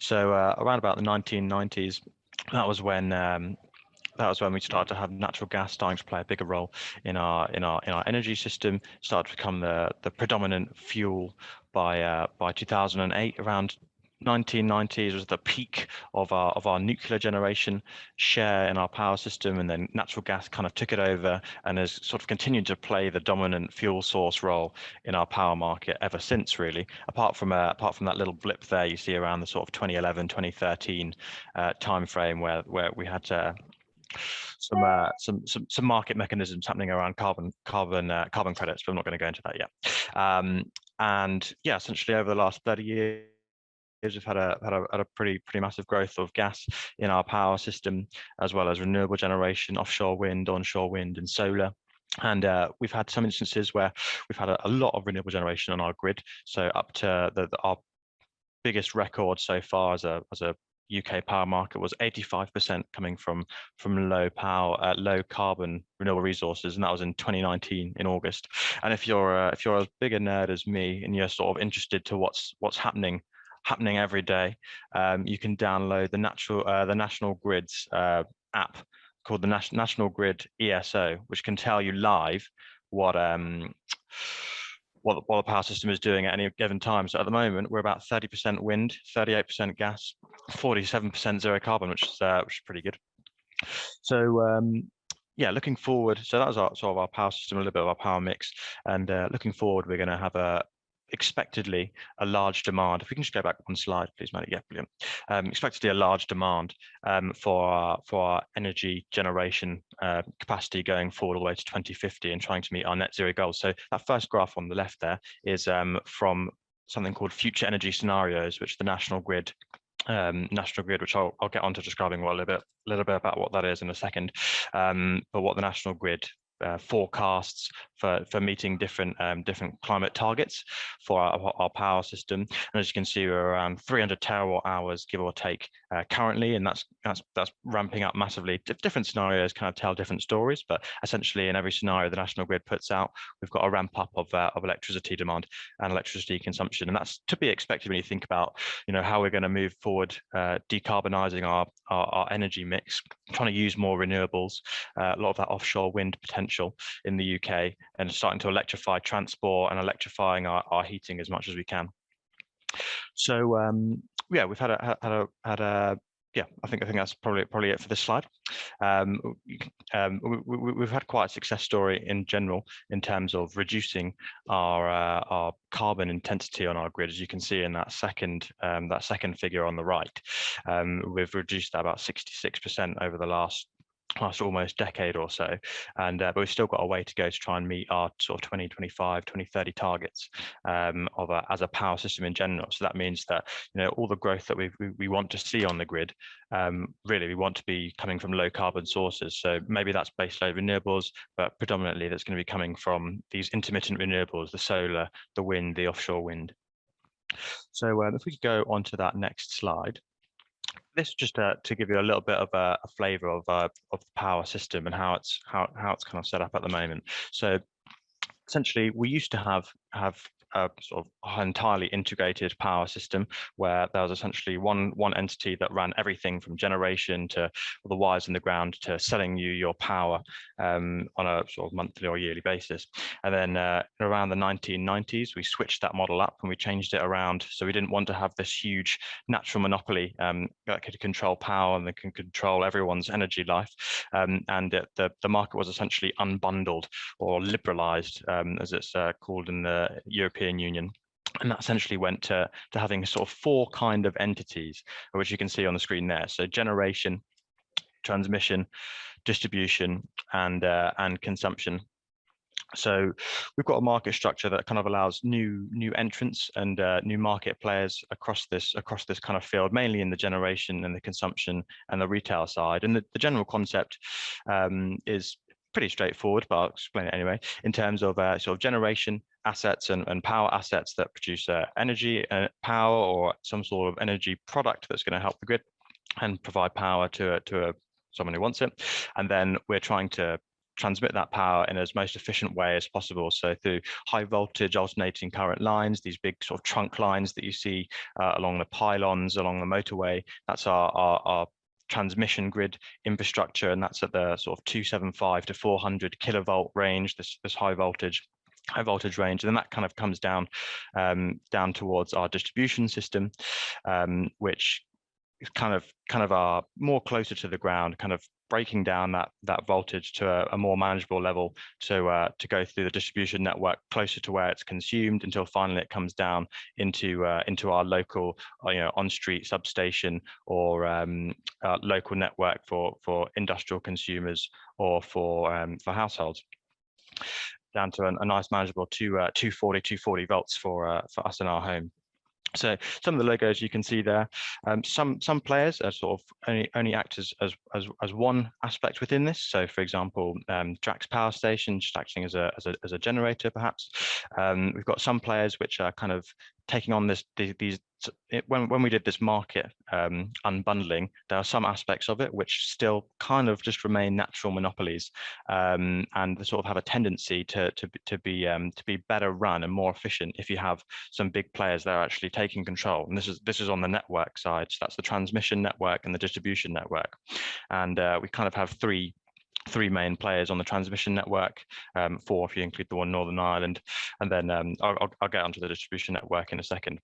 So around about the 1990s, that was when we started to have natural gas starting to play a bigger role in our energy system. Started to become the predominant fuel by 2008. Around 1990s was the peak of our nuclear generation share in our power system, and then natural gas kind of took it over and has sort of continued to play the dominant fuel source role in our power market ever since, really. Apart from that little blip there you see around the sort of 2011 2013 timeframe where we had some market mechanisms happening around carbon credits, but I'm not going to go into that yet. And yeah, essentially over the last 30 years, we've had a pretty massive growth of gas in our power system, as well as renewable generation, offshore wind, onshore wind, and solar. And we've had some instances where we've had a lot of renewable generation on our grid. So up to our biggest record so far as a UK power market was 85% coming from low carbon renewable resources, and that was in 2019 in August. And if you're as big a nerd as me and you're sort of interested to what's happening every day, you can download the National Grid's app called the National Grid ESO, which can tell you live what the power system is doing at any given time. So at the moment, we're about 30% wind, 38% gas, 47% zero carbon, which is pretty good. So yeah, looking forward, so that was our power system, a little bit of our power mix. And looking forward, we're going to have expectedly a large demand. If we can just go back one slide, please, Maddie. Yeah, brilliant. Expectedly a large demand for our energy generation capacity going forward all the way to 2050 and trying to meet our net zero goals. So that first graph on the left there is from something called future energy scenarios, which the National Grid, which I'll get onto describing a little bit about what that is in a second. But what the National Grid forecasts for meeting different climate targets for our power system. And as you can see, we're around 300 terawatt hours, give or take, currently, and that's ramping up massively. Different scenarios kind of tell different stories, but essentially in every scenario the National Grid puts out, we've got a ramp up of electricity demand and electricity consumption, and that's to be expected when you think about how we're going to move forward, decarbonising our energy mix, trying to use more renewables, a lot of that offshore wind potential in the UK, and starting to electrify transport and electrifying our heating as much as we can. So yeah, we've had a yeah, I think that's probably it for this slide. We've had quite a success story in general in terms of reducing our carbon intensity on our grid, as you can see in that second figure on the right. We've reduced that about 66% over the last almost decade or so, and but we've still got a way to go to try and meet our sort of 2025 2030 targets as a power system in general. So that means that all the growth that we want to see on the grid, really we want to be coming from low carbon sources. So maybe that's baseload renewables, but predominantly that's going to be coming from these intermittent renewables, the solar, the wind, the offshore wind. So if we could go on to that next slide. This just to give you a little bit of a flavour of the power system and how it's kind of set up at the moment. So essentially, we used to have a sort of entirely integrated power system where there was essentially one entity that ran everything from generation to the wires in the ground to selling you your power on a sort of monthly or yearly basis. And then around the 1990s, we switched that model up and we changed it around. So we didn't want to have this huge natural monopoly that could control power and that can control everyone's energy life. And the market was essentially unbundled or liberalized, as it's called in the European Union. And that essentially went to having sort of four kind of entities, which you can see on the screen there. So generation, transmission, distribution, and consumption. So we've got a market structure that kind of allows new entrants and new market players across this kind of field, mainly in the generation and the consumption and the retail side. And the general concept is pretty straightforward, but I'll explain it anyway. In terms of sort of generation assets and power assets that produce energy, power, or some sort of energy product that's going to help the grid and provide power to someone who wants it. And then we're trying to transmit that power in as most efficient way as possible. So through high voltage alternating current lines, these big sort of trunk lines that you see along the pylons, along the motorway, that's our transmission grid infrastructure, and that's at the sort of 275 to 400 kilovolt range, this high voltage range. And then that kind of comes down down towards our distribution system, which is kind of are more closer to the ground, kind of breaking down that voltage to a more manageable level to go through the distribution network closer to where it's consumed, until finally it comes down into our local on-street substation or local network for industrial consumers or for households, down to a nice manageable 240 volts for us in our home. So some of the logos you can see there, some players are sort of only act as one aspect within this. So for example, Drax Power Station just acting as a generator, perhaps. We've got some players which are kind of taking on when we did this market unbundling, there are some aspects of it which still kind of just remain natural monopolies, and they sort of have a tendency to be better run and more efficient if you have some big players that are actually taking control. And this is on the network side. So that's the transmission network and the distribution network, and we kind of have three main players on the transmission network, four if you include the one Northern Ireland, and then I'll get onto the distribution network in a second.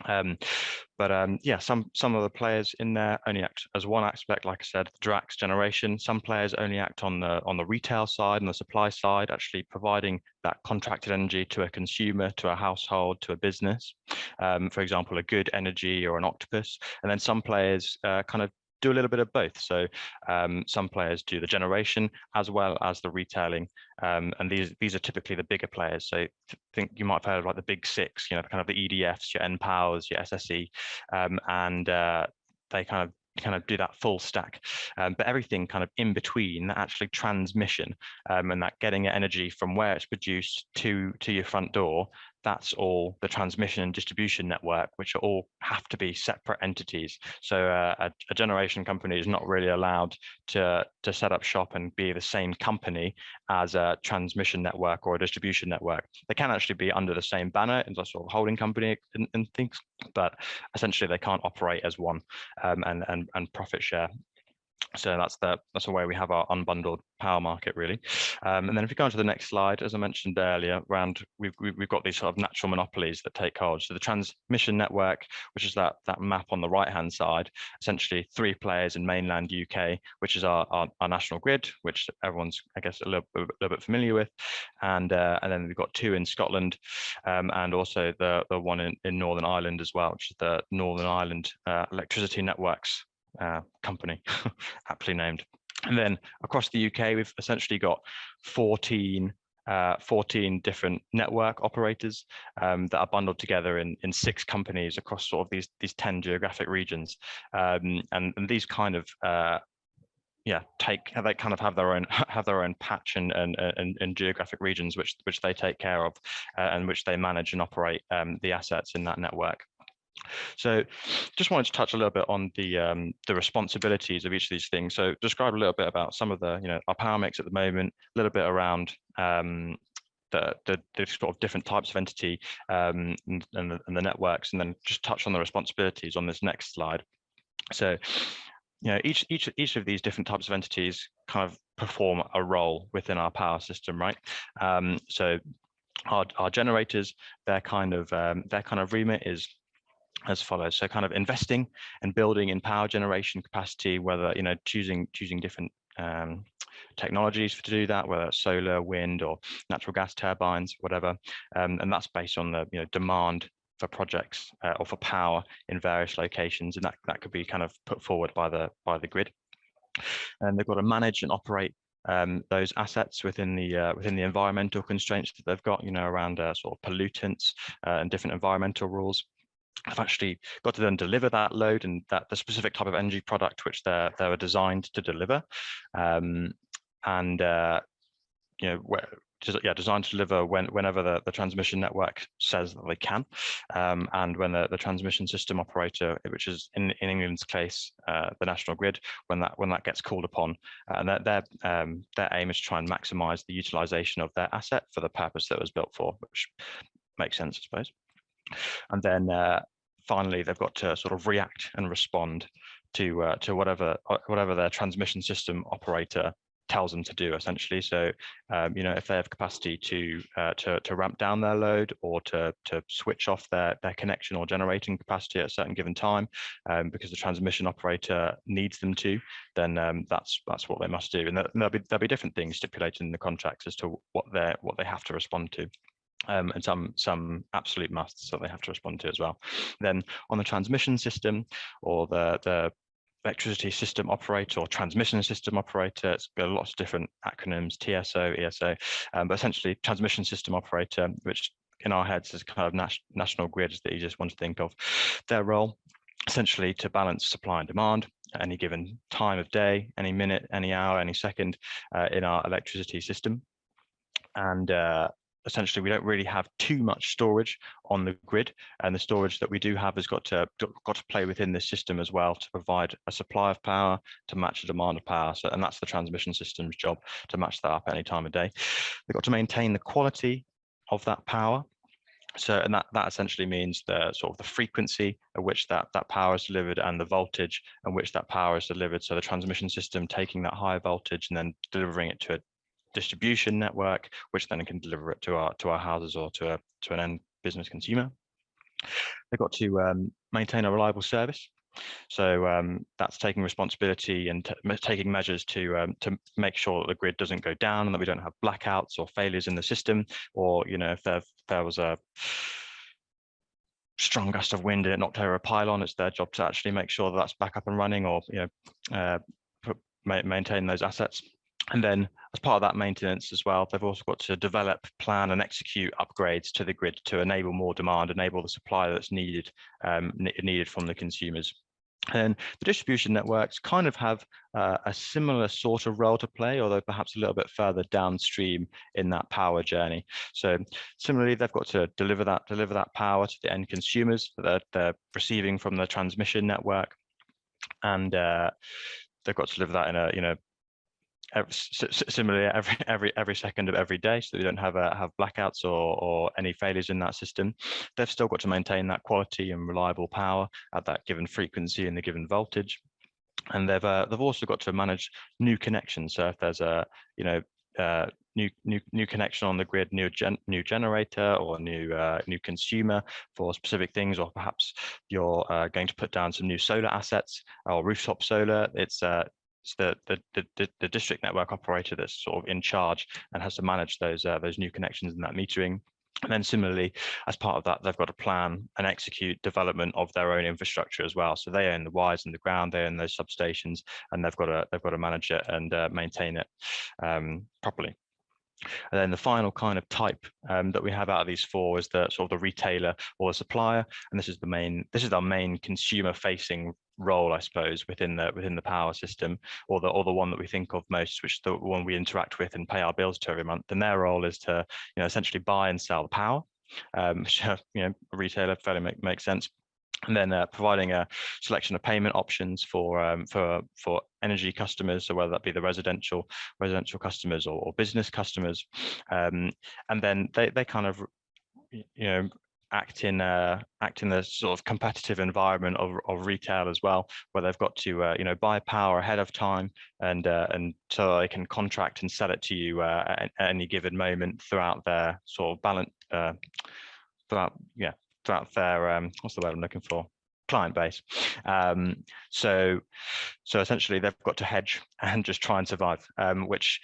Yeah, some of the players in there only act as one aspect, like I said, the Drax generation. Some players only act on the retail side and the supply side, actually providing that contracted energy to a consumer, to a household, to a business. For example, a Good Energy or an Octopus. And then some players kind of do a little bit of both. So some players do the generation as well as the retailing, and these are typically the bigger players. So I think you might have heard of like the big six, kind of the EDFs, your NPowers, your SSE, and they kind of do that full stack, but everything kind of in between, that actually transmission and that getting energy from where it's produced to your front door, that's all the transmission and distribution network, which all have to be separate entities. So a generation company is not really allowed to set up shop and be the same company as a transmission network or a distribution network. They can actually be under the same banner as a sort of holding company and things, but essentially they can't operate as one and profit share. So that's the way we have our unbundled power market, really. And then if we go on to the next slide, as I mentioned earlier, we've got these sort of natural monopolies that take hold. So the transmission network, which is that map on the right-hand side, essentially three players in mainland UK, which is our national grid, which everyone's, I guess, a little bit familiar with, and then we've got two in Scotland, and also the one in Northern Ireland as well, which is the Northern Ireland Electricity Networks company, aptly named. And then across the UK, we've essentially got 14 different network operators that are bundled together in 6 companies across sort of these 10 geographic regions, and these kind of they kind of have their own patch and geographic regions which they take care of, and which they manage and operate the assets in that network. So just wanted to touch a little bit on the responsibilities of each of these things. So describe a little bit about some of the, our power mix at the moment, a little bit around the sort of different types of entity and the networks, and then just touch on the responsibilities on this next slide. So each of these different types of entities kind of perform a role within our power system, right? So our generators, their kind of remit is as follows. So kind of investing and building in power generation capacity, whether choosing different technologies to do that, whether it's solar, wind, or natural gas turbines, whatever, and that's based on the demand for projects or for power in various locations, and that could be kind of put forward by the grid. And they've got to manage and operate those assets within the environmental constraints that they've got, around sort of pollutants and different environmental rules. I've actually got to then deliver that load and the specific type of energy product which they were designed to deliver, designed to deliver whenever the transmission network says that they can, and when the transmission system operator, which is in England's case the National Grid, when that gets called upon, and their aim is to try and maximise the utilisation of their asset for the purpose that it was built for, which makes sense, I suppose. And then finally, they've got to sort of react and respond to whatever their transmission system operator tells them to do, essentially. So if they have capacity to ramp down their load, or to switch off their connection or generating capacity at a certain given time, because the transmission operator needs them to, then that's what they must do. And there'll be different things stipulated in the contracts as to what they have to respond to. And some absolute musts that they have to respond to as well. Then on the transmission system, or the electricity system operator or transmission system operator, it's got lots of different acronyms, TSO, ESO, but essentially transmission system operator, which in our heads is kind of National Grid, is the easiest one to think of. Their role, essentially, to balance supply and demand at any given time of day, any minute, any hour, any second in our electricity system. And essentially, we don't really have too much storage on the grid, and the storage that we do have has got to play within this system as well, to provide a supply of power to match the demand of power. So, and that's the transmission system's job, to match that up any time of day. They've got to maintain the quality of that power. So, and that essentially means the sort of the frequency at which that power is delivered, and the voltage at which that power is delivered. So the transmission system taking that higher voltage and then delivering it to a distribution network, which then can deliver it to our houses or to an end business consumer. They've got to maintain a reliable service. So that's taking responsibility and taking measures to make sure that the grid doesn't go down, and that we don't have blackouts or failures in the system, or if there was a strong gust of wind and it knocked over a pylon, it's their job to actually make sure that that's back up and running, or maintain those assets. And then as part of that maintenance as well, they've also got to develop, plan and execute upgrades to the grid to enable more demand, enable the supply that's needed from the consumers. And the distribution networks kind of have a similar sort of role to play, although perhaps a little bit further downstream in that power journey. So similarly, they've got to deliver that power to the end consumers that they're receiving from the transmission network, and they've got to deliver that in a similarly every second of every day, so we don't have blackouts or any failures in that system. They've still got to maintain that quality and reliable power at that given frequency and the given voltage. And they've also got to manage new connections. So if there's a new connection on the grid, new generator or new consumer for specific things, or perhaps you're going to put down some new solar assets or rooftop solar, it's the district network operator that's sort of in charge and has to manage those new connections and that metering. And then similarly, as part of that, they've got to plan and execute development of their own infrastructure as well. So they own the wires in the ground, they own those substations, and they've got to manage it and maintain it properly. And then the final kind of type that we have out of these four is the sort of the retailer or the supplier, and this is our main consumer-facing role, I suppose, within the power system, or the one that we think of most, which is the one we interact with and pay our bills to every month. And their role is to essentially buy and sell the power. Which, a retailer fairly makes sense. And then providing a selection of payment options for energy customers, so whether that be the residential customers or business customers, and then they kind of act in the sort of competitive environment of retail as well, where they've got to buy power ahead of time, and so they can contract and sell it to you at any given moment throughout their sort of balance throughout their what's the word I'm looking for? Client base. So essentially they've got to hedge and just try and survive, which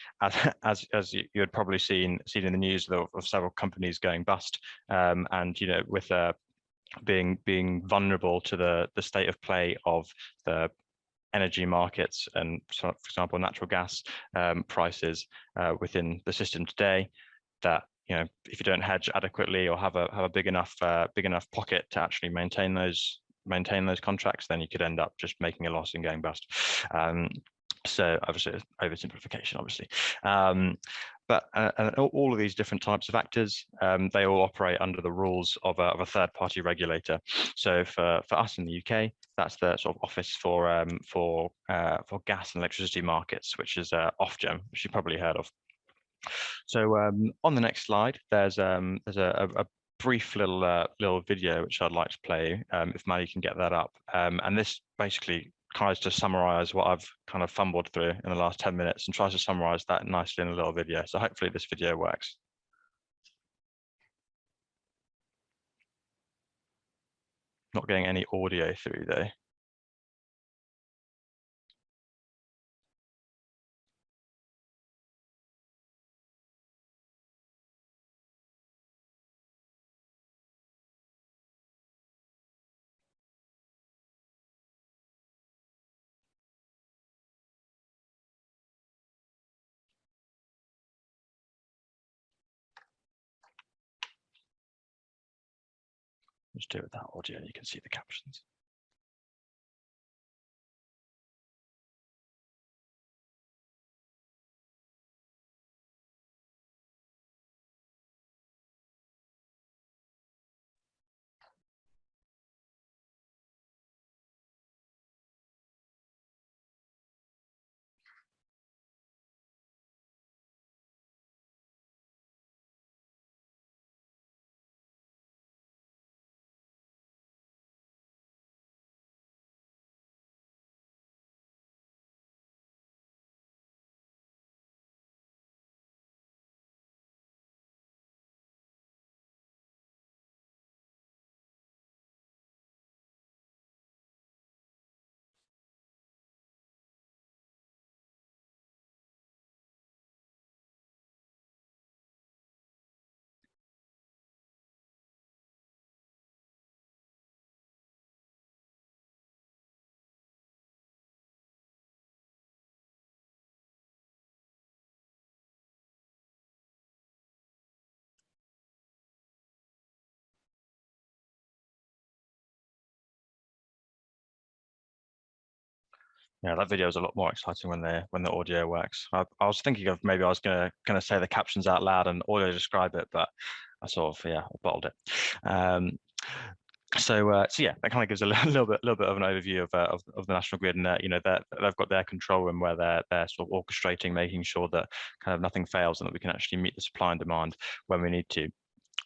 as you had probably seen in the news of several companies going bust, and with being vulnerable to the state of play of the energy markets, and so, for example, natural gas prices within the system today, that if you don't hedge adequately or have a big enough pocket to actually maintain those contracts, then you could end up just making a loss and going bust. So obviously, oversimplification, obviously. But all of these different types of actors, they all operate under the rules of a third-party regulator. So for us in the UK, that's the sort of Office for Gas and Electricity Markets, which is Ofgem, which you've probably heard of. So on the next slide, there's a brief little video which I'd like to play, if Maddie can get that up. And this basically tries to summarize what I've kind of fumbled through in the last 10 minutes and tries to summarize that nicely in a little video. So hopefully this video works. Not getting any audio through though. Just do it without audio, you can see the captions. Yeah, that video is a lot more exciting when the audio works. I was thinking of maybe I was gonna say the captions out loud and audio describe it, but I sort of bottled it. So yeah, that kind of gives a little bit of an overview of the national grid, and they've got their control room where they're sort of orchestrating, making sure that kind of nothing fails and that we can actually meet the supply and demand when we need to.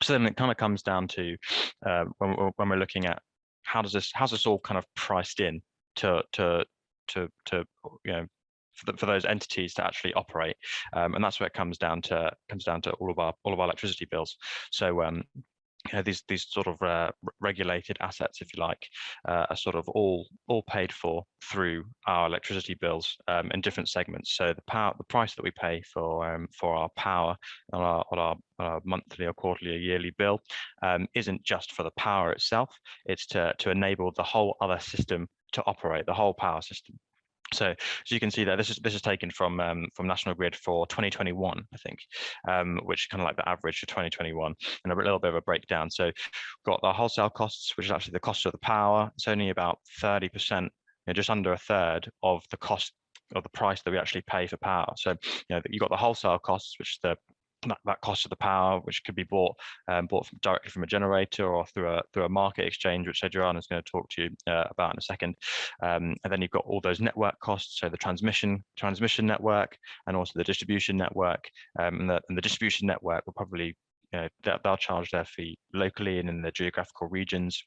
So then it kind of comes down to when we're looking at how's this all kind of priced in to for those entities to actually operate, and that's where it comes down to all of our electricity bills. So these sort of regulated assets, if you like, are sort of all paid for through our electricity bills in different segments. So the price that we pay for our power on our monthly or quarterly or yearly bill isn't just for the power itself. It's to enable the whole other system to operate, the whole power system. So you can see that this is taken from National Grid for 2021, I think, which is kind of like the average for 2021, and a little bit of a breakdown. So we've got the wholesale costs, which is actually the cost of the power. It's only about 30%, just under a third of the cost of the price that we actually pay for power. So you've got the wholesale costs, which is that cost of the power, which could be bought directly from a generator or through a market exchange, which Adriana is going to talk to you about in a second. And then you've got all those network costs, so the transmission network and also the distribution network. And the distribution network will probably they'll charge their fee locally and in the geographical regions,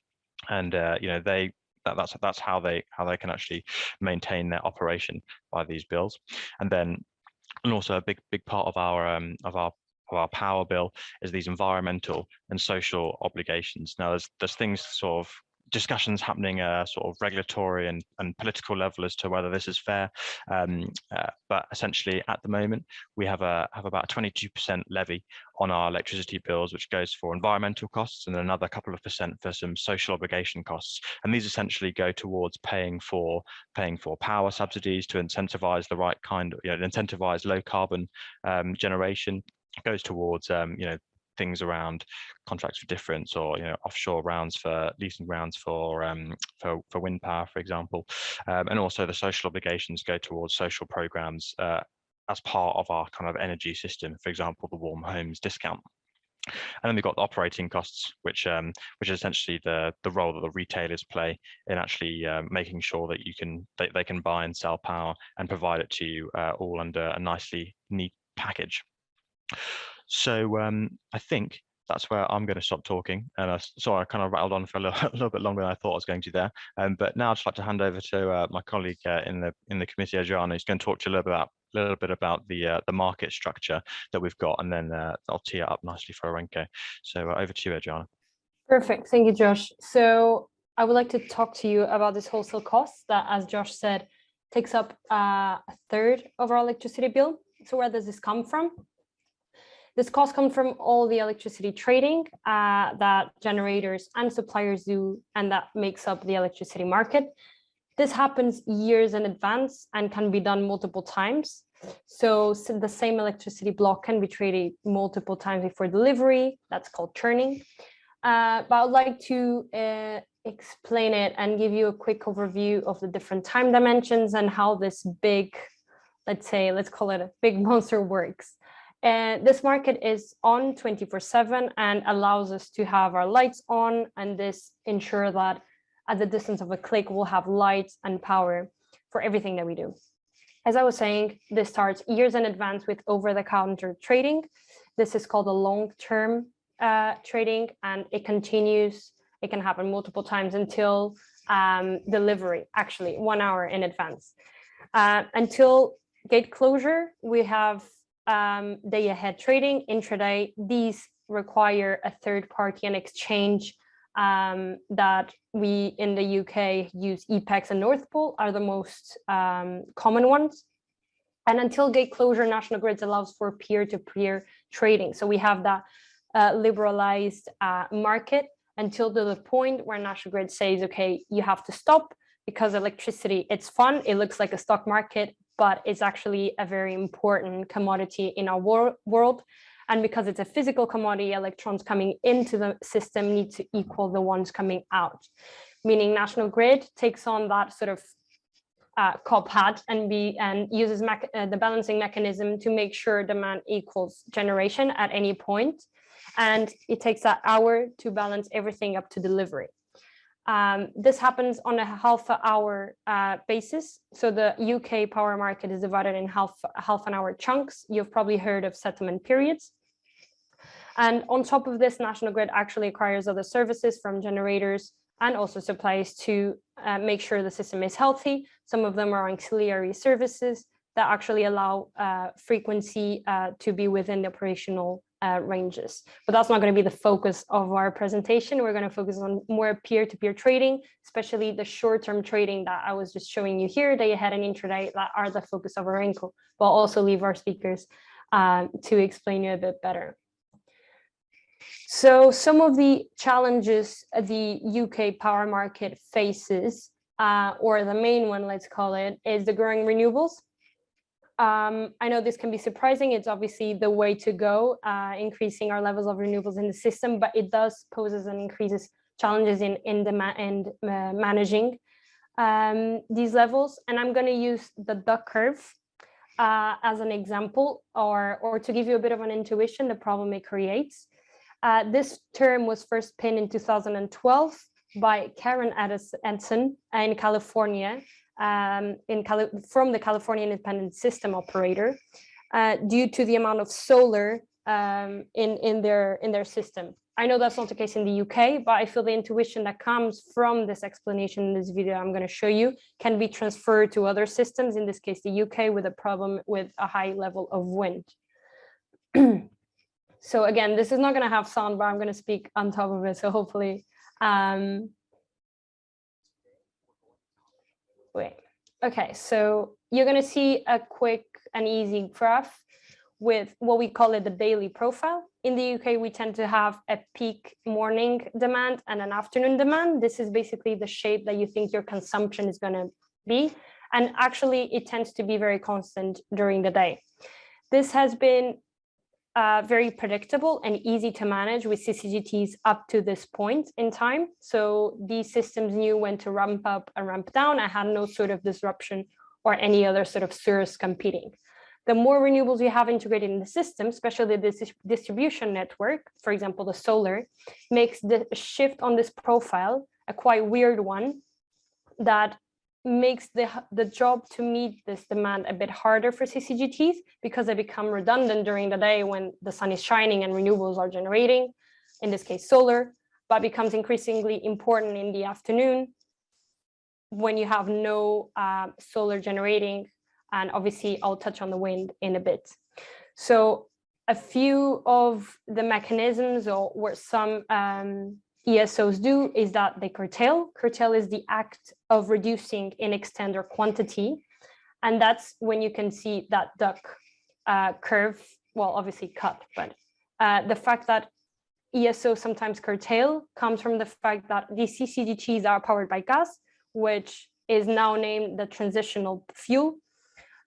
and that's how they can actually maintain their operation by these bills. And also a big part of our power bill is these environmental and social obligations. Now, there's things sort of discussions happening sort of regulatory and political level as to whether this is fair, but essentially at the moment we have about a 22% levy on our electricity bills, which goes for environmental costs, and another couple of percent for some social obligation costs. And these essentially go towards paying for power subsidies to incentivize the right kind of incentivize low carbon generation. It goes towards things around contracts for difference, or offshore rounds for leasing rounds for wind power, for example, and also the social obligations go towards social programs as part of our kind of energy system, for example, the warm homes discount. And then we've got the operating costs, which is essentially the role that the retailers play in actually making sure that they can buy and sell power and provide it to you all under a nicely neat package. So I think that's where I'm going to stop talking. And sorry, I kind of rattled on for a little bit longer than I thought I was going to there. But now I'd just like to hand over to my colleague in the committee, Adriana, who's going to talk to you a little bit about the market structure that we've got, and then I'll tee it up nicely for Arenko. So over to you, Adriana. Perfect, thank you, Josh. So I would like to talk to you about this wholesale cost that, as Josh said, takes up a third of our electricity bill. So where does this come from? This cost comes from all the electricity trading that generators and suppliers do, and that makes up the electricity market. This happens years in advance and can be done multiple times. So the same electricity block can be traded multiple times before delivery. That's called churning. But I would like to explain it and give you a quick overview of the different time dimensions and how this big, let's call it a big monster works. This market is on 24/7 and allows us to have our lights on, and this ensure that at the distance of a click, we'll have lights and power for everything that we do. As I was saying, this starts years in advance with over-the-counter trading. This is called a long-term trading, and it continues. It can happen multiple times until delivery, actually 1 hour in advance. Until gate closure, we have day ahead trading, intraday. These require a third party and exchange that we in the UK use. EPEX and North Pole are the most common ones. And until gate closure, National Grids allows for peer-to-peer trading. So we have that liberalized market until the point where National Grid says, okay, you have to stop, because electricity, it's fun, it looks like a stock market, but it's actually a very important commodity in our world. And because it's a physical commodity, electrons coming into the system need to equal the ones coming out, meaning National Grid takes on that sort of cop hat and uses the balancing mechanism to make sure demand equals generation at any point. And it takes that hour to balance everything up to delivery. This happens on a half-hour basis. So the UK power market is divided in half-an-hour chunks. You've probably heard of settlement periods. And on top of this, National Grid actually acquires other services from generators and also supplies to make sure the system is healthy. Some of them are auxiliary services that actually allow frequency to be within the operational ranges. But that's not going to be the focus of our presentation. We're going to focus on more peer-to-peer trading, especially the short-term trading that I was just showing you here, day ahead and intraday, that are the focus of Arenko. But I'll also leave our speakers to explain you a bit better. So some of the challenges the UK power market faces, or the main one, let's call it, is the growing renewables. I know this can be surprising. It's obviously the way to go, increasing our levels of renewables in the system, but it does poses and increases challenges in managing these levels. And I'm going to use the duck curve as an example, or to give you a bit of an intuition, the problem it creates. This term was first pinned in 2012 by Karen Edson in California, from the California Independent System Operator, due to the amount of solar in their system. I know that's not the case in the UK, but I feel the intuition that comes from this explanation in this video I'm going to show you can be transferred to other systems, in this case the UK, with a problem with a high level of wind. So again, this is not going to have sound, but I'm going to speak on top of it. So hopefully, wait. Okay, so you're going to see a quick and easy graph with what we call it the daily profile. In the UK, we tend to have a peak morning demand and an afternoon demand. This is basically the shape that you think your consumption is going to be. And actually, it tends to be very constant during the day. This has been very predictable and easy to manage with CCGTs up to this point in time. So these systems knew when to ramp up and ramp down. I had no sort of disruption or any other sort of source competing. the more renewables you have integrated in the system, especially this distribution network, for example, the solar, makes the shift on this profile a quite weird one that makes the job to meet this demand a bit harder for CCGTs because they become redundant during the day when the sun is shining and renewables are generating, in this case solar, but becomes increasingly important in the afternoon when you have no solar generating. And obviously I'll touch on the wind in a bit. So a few of the mechanisms or what some ESOs do is that they curtail. Curtail is the act of reducing in extent or quantity. And that's when you can see that duck curve, well, obviously cut, but the fact that ESO sometimes curtail comes from the fact that these CCGTs are powered by gas, which is now named the transitional fuel.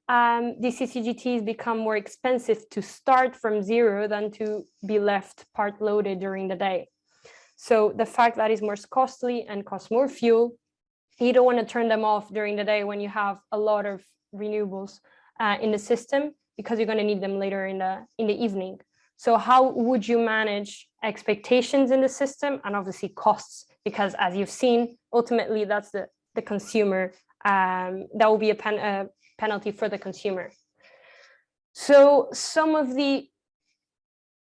These CCGTs become more expensive to start from zero than to be left part loaded during the day. So the fact that it's more costly and costs more fuel, you don't want to turn them off during the day when you have a lot of renewables in the system, because you're going to need them later in the evening. So how would you manage expectations in the system and obviously costs? Because as you've seen, ultimately that's the consumer, that will be a penalty for the consumer. So some of the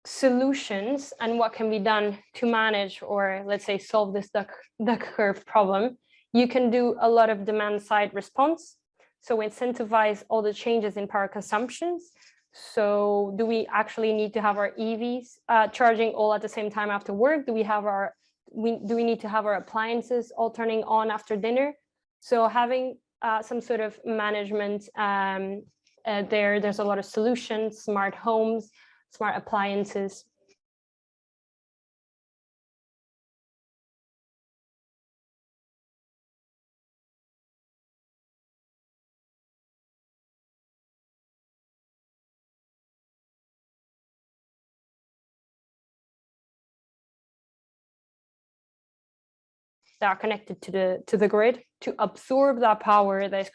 solutions and what can be done to manage, or let's say solve this duck curve problem, you can do a lot of demand side response. So incentivize all the changes in power consumptions. So do we actually need to have our EVs charging all at the same time after work? Do we need to have our appliances all turning on after dinner? So having some sort of management there's a lot of solutions, smart homes, smart appliances. That are connected to the grid to absorb that power that is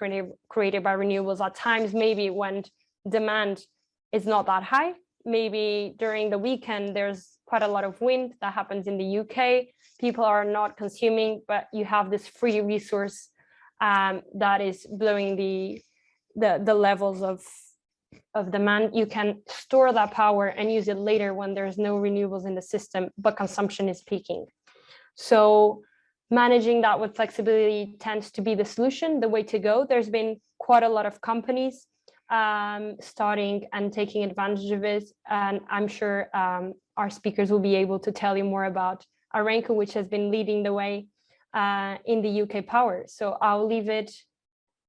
created by renewables at times, maybe when demand is not that high. Maybe during the weekend, there's quite a lot of wind that happens in the UK. People are not consuming, but you have this free resource that is blowing the levels of demand. You can store that power and use it later when there's no renewables in the system, but consumption is peaking. So managing that with flexibility tends to be the solution, the way to go. There's been quite a lot of companies starting and taking advantage of it. And I'm sure our speakers will be able to tell you more about Arenko, which has been leading the way in the UK power. So I'll leave it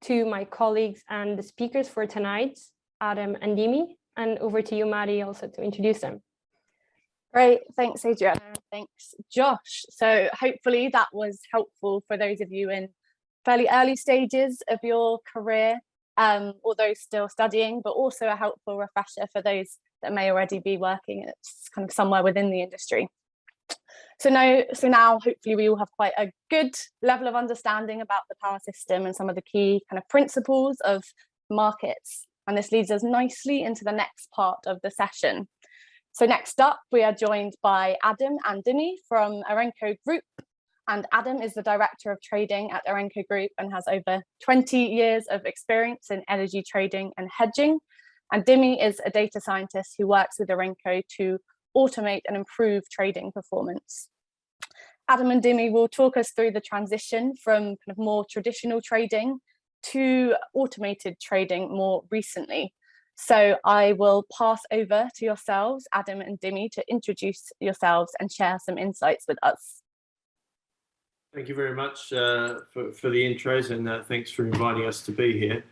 to my colleagues and the speakers for tonight, Adam and Dimi, and over to you, Maddie, also to introduce them. Great, thanks Adriana, thanks Josh. So hopefully that was helpful for those of you in fairly early stages of your career, or those still studying, but also a helpful refresher for those that may already be working at kind of somewhere within the industry. So now hopefully we all have quite a good level of understanding about the power system and some of the key kind of principles of markets. And this leads us nicely into the next part of the session. So next up, we are joined by Adam and Dimi from Arenko Group. And Adam is the Director of Trading at Arenko Group and has over 20 years of experience in energy trading and hedging. And Dimi is a data scientist who works with Arenko to automate and improve trading performance. Adam and Dimi will talk us through the transition from kind of more traditional trading to automated trading more recently. So I will pass over to yourselves, Adam and Dimi, to introduce yourselves and share some insights with us. Thank you very much for the intros, and thanks for inviting us to be here.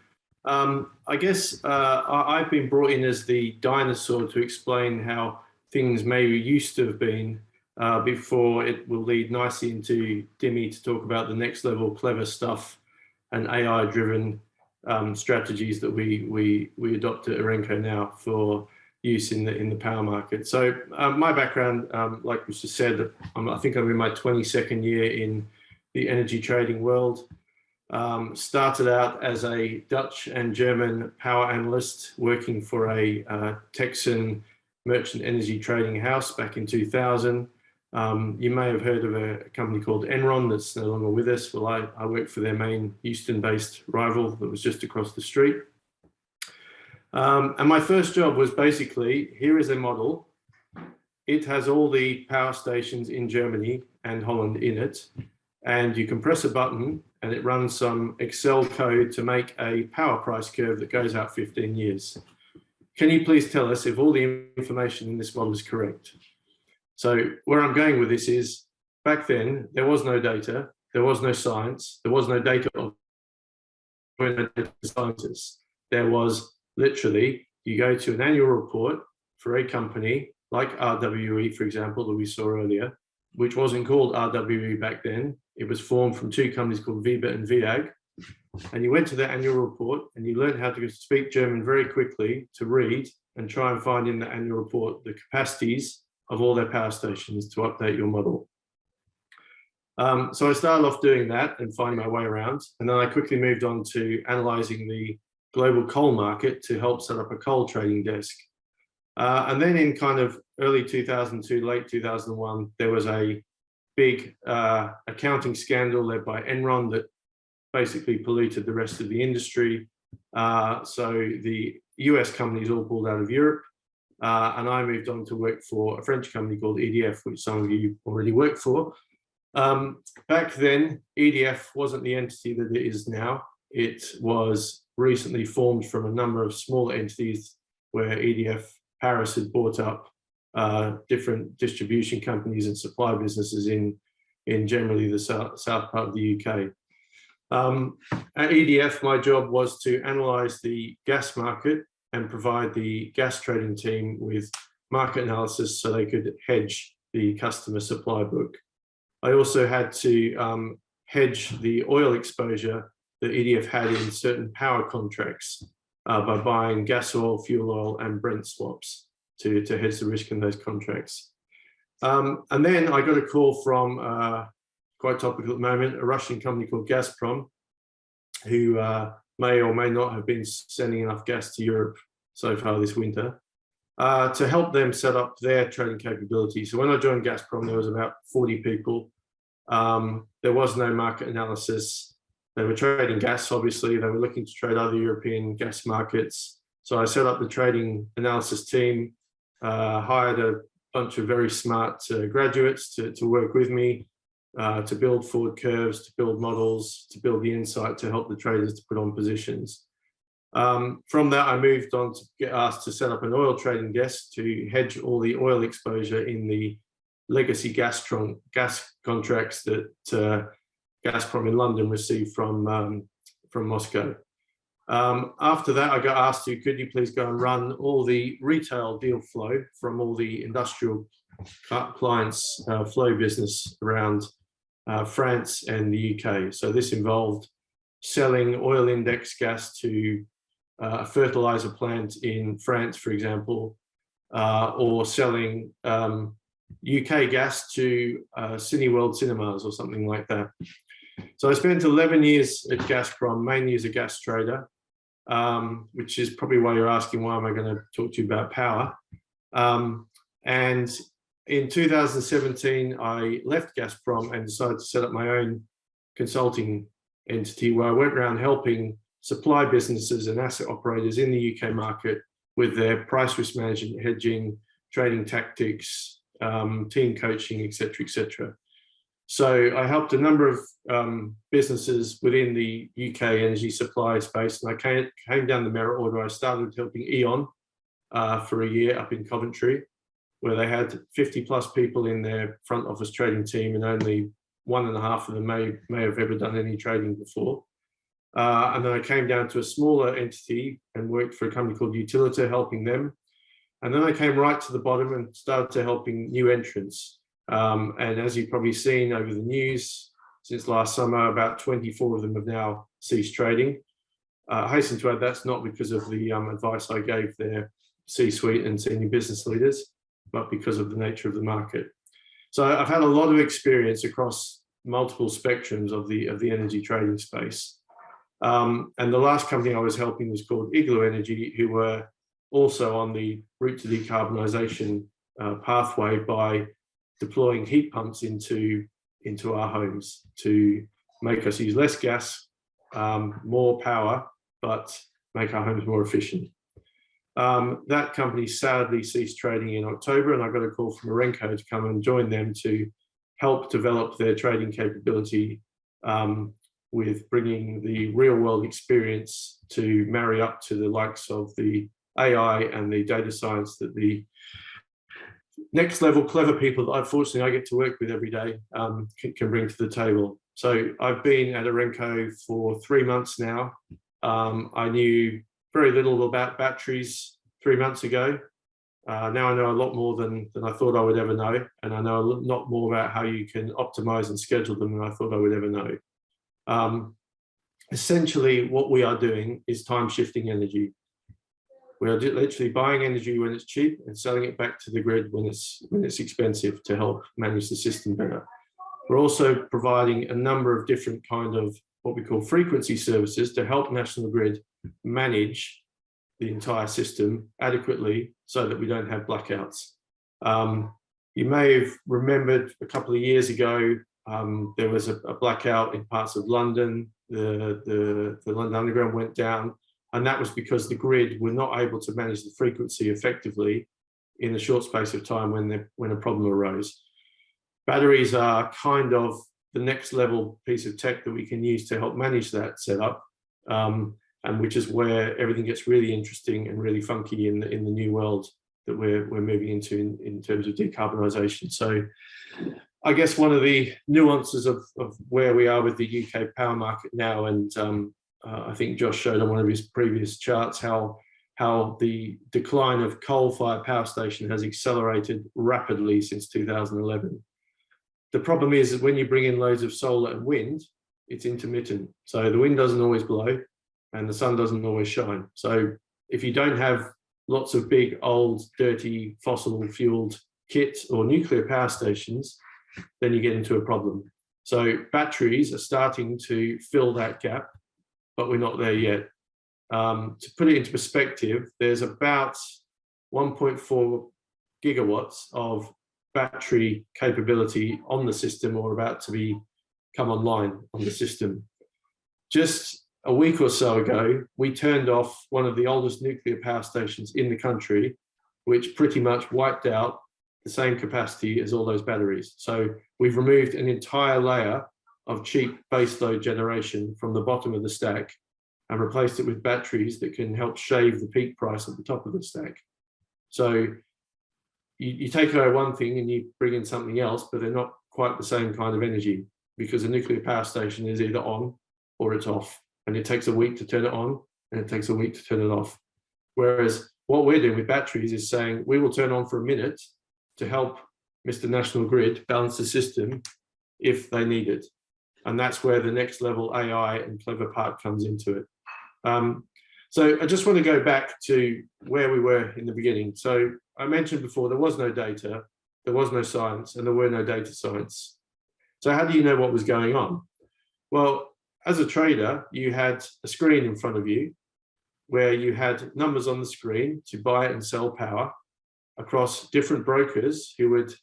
I guess I've been brought in as the dinosaur to explain how things maybe used to have been before it will lead nicely into Dimi to talk about the next level clever stuff and AI-driven strategies that we adopt at Arenko now for use in the power market. So my background, like was just said, I think I'm in my 22nd year in the energy trading world. Started out as a Dutch and German power analyst working for a Texan merchant energy trading house back in 2000. You may have heard of a company called Enron that's no longer with us. Well, I worked for their main Houston-based rival that was just across the street. And my first job was basically, here is a model. It has all the power stations in Germany and Holland in it. And you can press a button and it runs some Excel code to make a power price curve that goes out 15 years. Can you please tell us if all the information in this model is correct? So where I'm going with this is, back then, there was no data, there was no science, there was no data of scientists. There was literally, you go to an annual report for a company like RWE, for example, that we saw earlier, which wasn't called RWE back then. It was formed from two companies called Weber and VAG. And you went to the annual report and you learned how to speak German very quickly to read and try and find in the annual report the capacities of all their power stations to update your model. So I started off doing that and finding my way around. And then I quickly moved on to analyzing the global coal market to help set up a coal trading desk. And then in kind of early 2002, late 2001, there was a big accounting scandal led by Enron that basically polluted the rest of the industry. So the US companies all pulled out of Europe. And I moved on to work for a French company called EDF, which some of you already work for. Back then, EDF wasn't the entity that it is now. It was recently formed from a number of smaller entities where EDF Paris had bought up different distribution companies and supply businesses in generally the south part of the UK. At EDF, my job was to analyze the gas market and provide the gas trading team with market analysis so they could hedge the customer supply book. I also had to hedge the oil exposure that EDF had in certain power contracts by buying gas oil, fuel oil, and Brent swaps to hedge the risk in those contracts. And then I got a call from, quite topical at the moment, a Russian company called Gazprom, who may or may not have been sending enough gas to Europe so far this winter, to help them set up their trading capability. So when I joined Gazprom, there was about 40 people. There was no market analysis. They were trading gas, obviously. They were looking to trade other European gas markets. So I set up the trading analysis team, hired a bunch of very smart graduates to work with me, to build forward curves, to build models, to build the insight to help the traders to put on positions. From that, I moved on to get asked to set up an oil trading desk to hedge all the oil exposure in the legacy gas contracts that Gazprom in London received from Moscow. After that, I got asked to, could you please go and run all the retail deal flow from all the industrial clients' flow business around France and the UK. So this involved selling oil index gas to a fertilizer plant in France, for example, or selling UK gas to Cineworld cinemas or something like that. So I spent 11 years at Gazprom, mainly as a gas trader, which is probably why you're asking why am I going to talk to you about power. And in 2017, I left Gazprom and decided to set up my own consulting entity where I went around helping supply businesses and asset operators in the UK market with their price risk management, hedging, trading tactics, team coaching, etc., etc. So I helped a number of businesses within the UK energy supply space, and I came down the merit order. I started helping E.ON for a year up in Coventry, where they had 50 plus people in their front office trading team, and only 1.5 of them may have ever done any trading before. And then I came down to a smaller entity and worked for a company called Utilita, helping them. And then I came right to the bottom and started to helping new entrants. And as you've probably seen over the news, since last summer, about 24 of them have now ceased trading. I hasten to add that's not because of the advice I gave their C-suite and senior business leaders, but because of the nature of the market. So I've had a lot of experience across multiple spectrums of the energy trading space. And the last company I was helping was called Igloo Energy, who were also on the route to decarbonisation pathway by deploying heat pumps into our homes to make us use less gas, more power, but make our homes more efficient. That company sadly ceased trading in October, and I got a call from Arenko to come and join them to help develop their trading capability with bringing the real world experience to marry up to the likes of the AI and the data science that the next level clever people that unfortunately I get to work with every day can bring to the table. So I've been at Arenko for 3 months now. I knew very little about batteries 3 months ago. Now I know a lot more than I thought I would ever know, and I know a lot more about how you can optimize and schedule them than I thought I would ever know. Essentially, what we are doing is time shifting energy. We are literally buying energy when it's cheap and selling it back to the grid when it's expensive to help manage the system better. We're also providing a number of different kind of what we call frequency services to help National Grid manage the entire system adequately so that we don't have blackouts. You may have remembered a couple of years ago, there was a blackout in parts of London. The London Underground went down, and that was because the grid were not able to manage the frequency effectively in a short space of time when a problem arose. Batteries are kind of the next level piece of tech that we can use to help manage that setup, and which is where everything gets really interesting and really funky in the new world that we're moving into in terms of decarbonisation. So I guess one of the nuances of where we are with the UK power market now, and I think Josh showed on one of his previous charts how the decline of coal-fired power station has accelerated rapidly since 2011. The problem is that when you bring in loads of solar and wind, it's intermittent. So the wind doesn't always blow and the sun doesn't always shine. So if you don't have lots of big, old, dirty, fossil-fueled kit or nuclear power stations, then you get into a problem. So batteries are starting to fill that gap, but we're not there yet. To put it into perspective, there's about 1.4 gigawatts of battery capability on the system or about to come online on the system. Just a week or so ago, we turned off one of the oldest nuclear power stations in the country, which pretty much wiped out the same capacity as all those batteries. So we've removed an entire layer of cheap baseload generation from the bottom of the stack and replaced it with batteries that can help shave the peak price at the top of the stack. So you take away one thing and you bring in something else, but they're not quite the same kind of energy, because a nuclear power station is either on or it's off, and it takes a week to turn it on and it takes a week to turn it off. Whereas what we're doing with batteries is saying we will turn on for a minute to help Mr. National Grid balance the system if they need it. And that's where the next level AI and clever part comes into it. So I just want to go back to where we were in the beginning. So I mentioned before, there was no data, there was no science, and there were no data science. So how do you know what was going on? Well, as a trader, you had a screen in front of you where you had numbers on the screen to buy and sell power across different brokers who would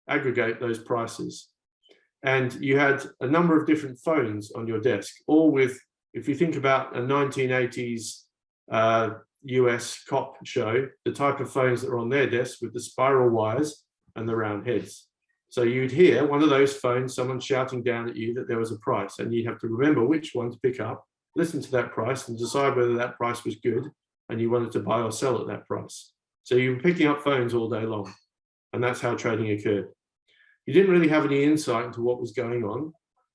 aggregate those prices. And you had a number of different phones on your desk, all with, if you think about a 1980s US cop show, the type of phones that are on their desk with the spiral wires and the round heads. So you'd hear one of those phones, someone shouting down at you that there was a price, and you'd have to remember which one to pick up, listen to that price and decide whether that price was good and you wanted to buy or sell at that price. So you were picking up phones all day long, and that's how trading occurred. You didn't really have any insight into what was going on.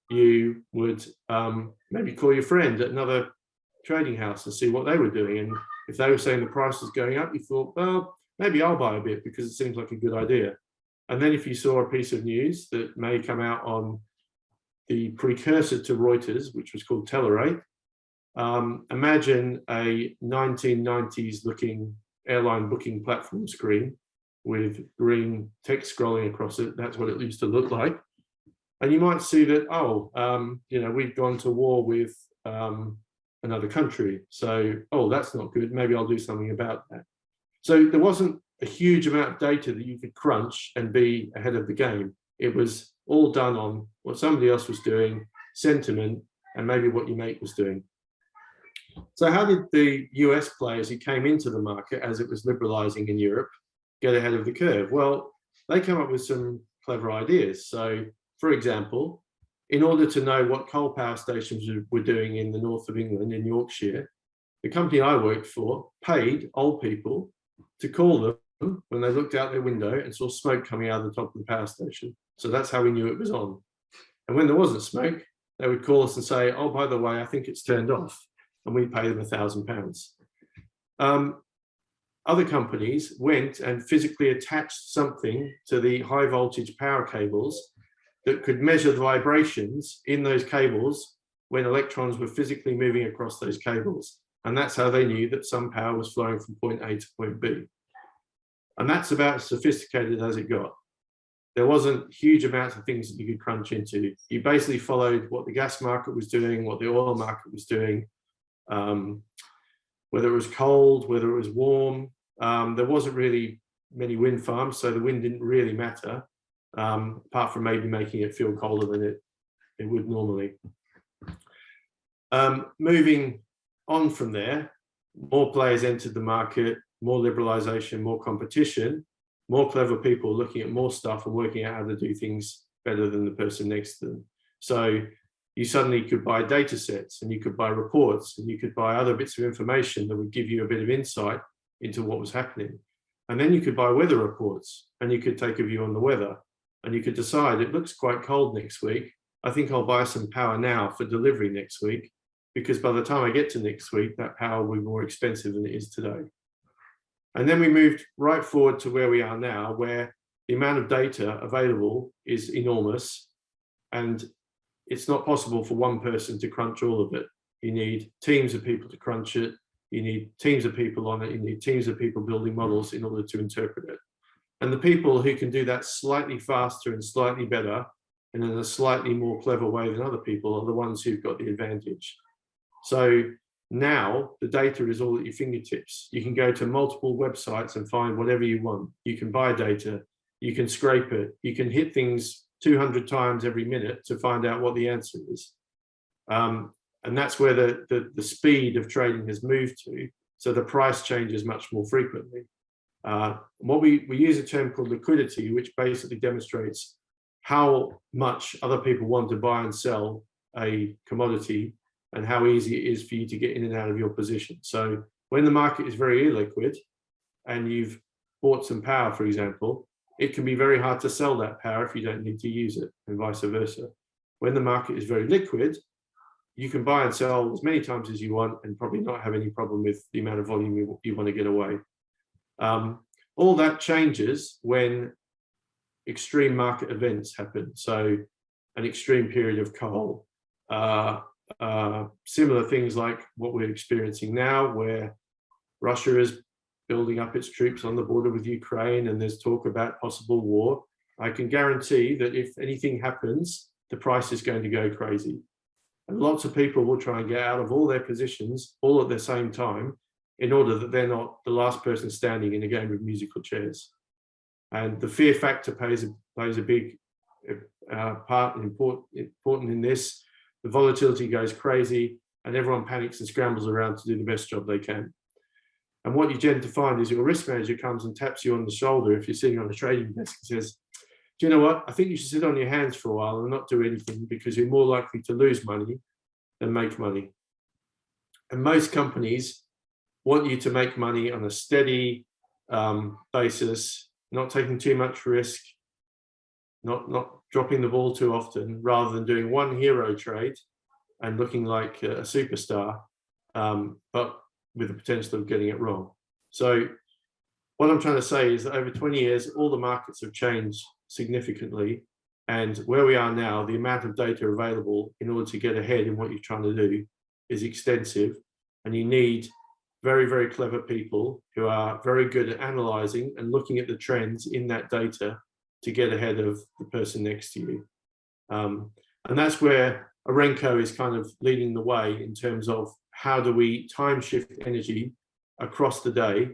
You would maybe call your friend at another trading house and see what they were doing. And if they were saying the price was going up, you thought, well, maybe I'll buy a bit because it seems like a good idea. And then if you saw a piece of news that may come out on the precursor to Reuters, which was called Telerade, imagine a 1990s looking airline booking platform screen with green text scrolling across it. That's what it used to look like. And you might see that, oh, we've gone to war with another country. So, oh, that's not good. Maybe I'll do something about that. So there wasn't a huge amount of data that you could crunch and be ahead of the game. It was all done on what somebody else was doing, sentiment, and maybe what your mate was doing. So how did the US players who came into the market as it was liberalizing in Europe get ahead of the curve? Well, they came up with some clever ideas. So, for example, in order to know what coal power stations were doing in the north of England, in Yorkshire, the company I worked for paid old people to call them when they looked out their window and saw smoke coming out of the top of the power station. So that's how we knew it was on. And when there wasn't smoke, they would call us and say, oh, by the way, I think it's turned off. And we'd pay them £1,000. Other companies went and physically attached something to the high voltage power cables that could measure the vibrations in those cables when electrons were physically moving across those cables. And that's how they knew that some power was flowing from point A to point B. And that's about as sophisticated as it got. There wasn't huge amounts of things that you could crunch into. You basically followed what the gas market was doing, what the oil market was doing, whether it was cold, whether it was warm. There wasn't really many wind farms, so the wind didn't really matter, apart from maybe making it feel colder than it would normally. Moving on from there, more players entered the market, more liberalization, more competition, more clever people looking at more stuff and working out how to do things better than the person next to them. So you suddenly could buy data sets, and you could buy reports, and you could buy other bits of information that would give you a bit of insight into what was happening. And then you could buy weather reports, and you could take a view on the weather, and you could decide it looks quite cold next week. I think I'll buy some power now for delivery next week, because by the time I get to next week, that power will be more expensive than it is today. And then we moved right forward to where we are now, where the amount of data available is enormous, and it's not possible for one person to crunch all of it. You need teams of people to crunch it. You need teams of people on it. You need teams of people building models in order to interpret it. And the people who can do that slightly faster and slightly better and in a slightly more clever way than other people are the ones who've got the advantage. So now the data is all at your fingertips. You can go to multiple websites and find whatever you want. You can buy data, you can scrape it, you can hit things 200 times every minute to find out what the answer is. And that's where the speed of trading has moved to. So the price changes much more frequently. What we use a term called liquidity, which basically demonstrates how much other people want to buy and sell a commodity and how easy it is for you to get in and out of your position. So when the market is very illiquid and you've bought some power, for example, it can be very hard to sell that power if you don't need to use it, and vice versa. When the market is very liquid, you can buy and sell as many times as you want and probably not have any problem with the amount of volume you want to get away. All that changes when extreme market events happen. So an extreme period of coal, similar things like what we're experiencing now, where Russia is building up its troops on the border with Ukraine and there's talk about possible war. I can guarantee that if anything happens, the price is going to go crazy. And lots of people will try and get out of all their positions all at the same time in order that they're not the last person standing in a game of musical chairs. And the fear factor plays a big part, important in this. The volatility goes crazy and everyone panics and scrambles around to do the best job they can. And what you tend to find is your risk manager comes and taps you on the shoulder if you're sitting on a trading desk and says, do you know what? I think you should sit on your hands for a while and not do anything because you're more likely to lose money than make money. And most companies want you to make money on a steady basis, not taking too much risk, not dropping the ball too often, rather than doing one hero trade and looking like a superstar, but with the potential of getting it wrong. So what I'm trying to say is that over 20 years, all the markets have changed significantly. And where we are now, the amount of data available in order to get ahead in what you're trying to do is extensive. And you need very, very clever people who are very good at analyzing and looking at the trends in that data to get ahead of the person next to you. And that's where Arenko is kind of leading the way in terms of how do we time shift energy across the day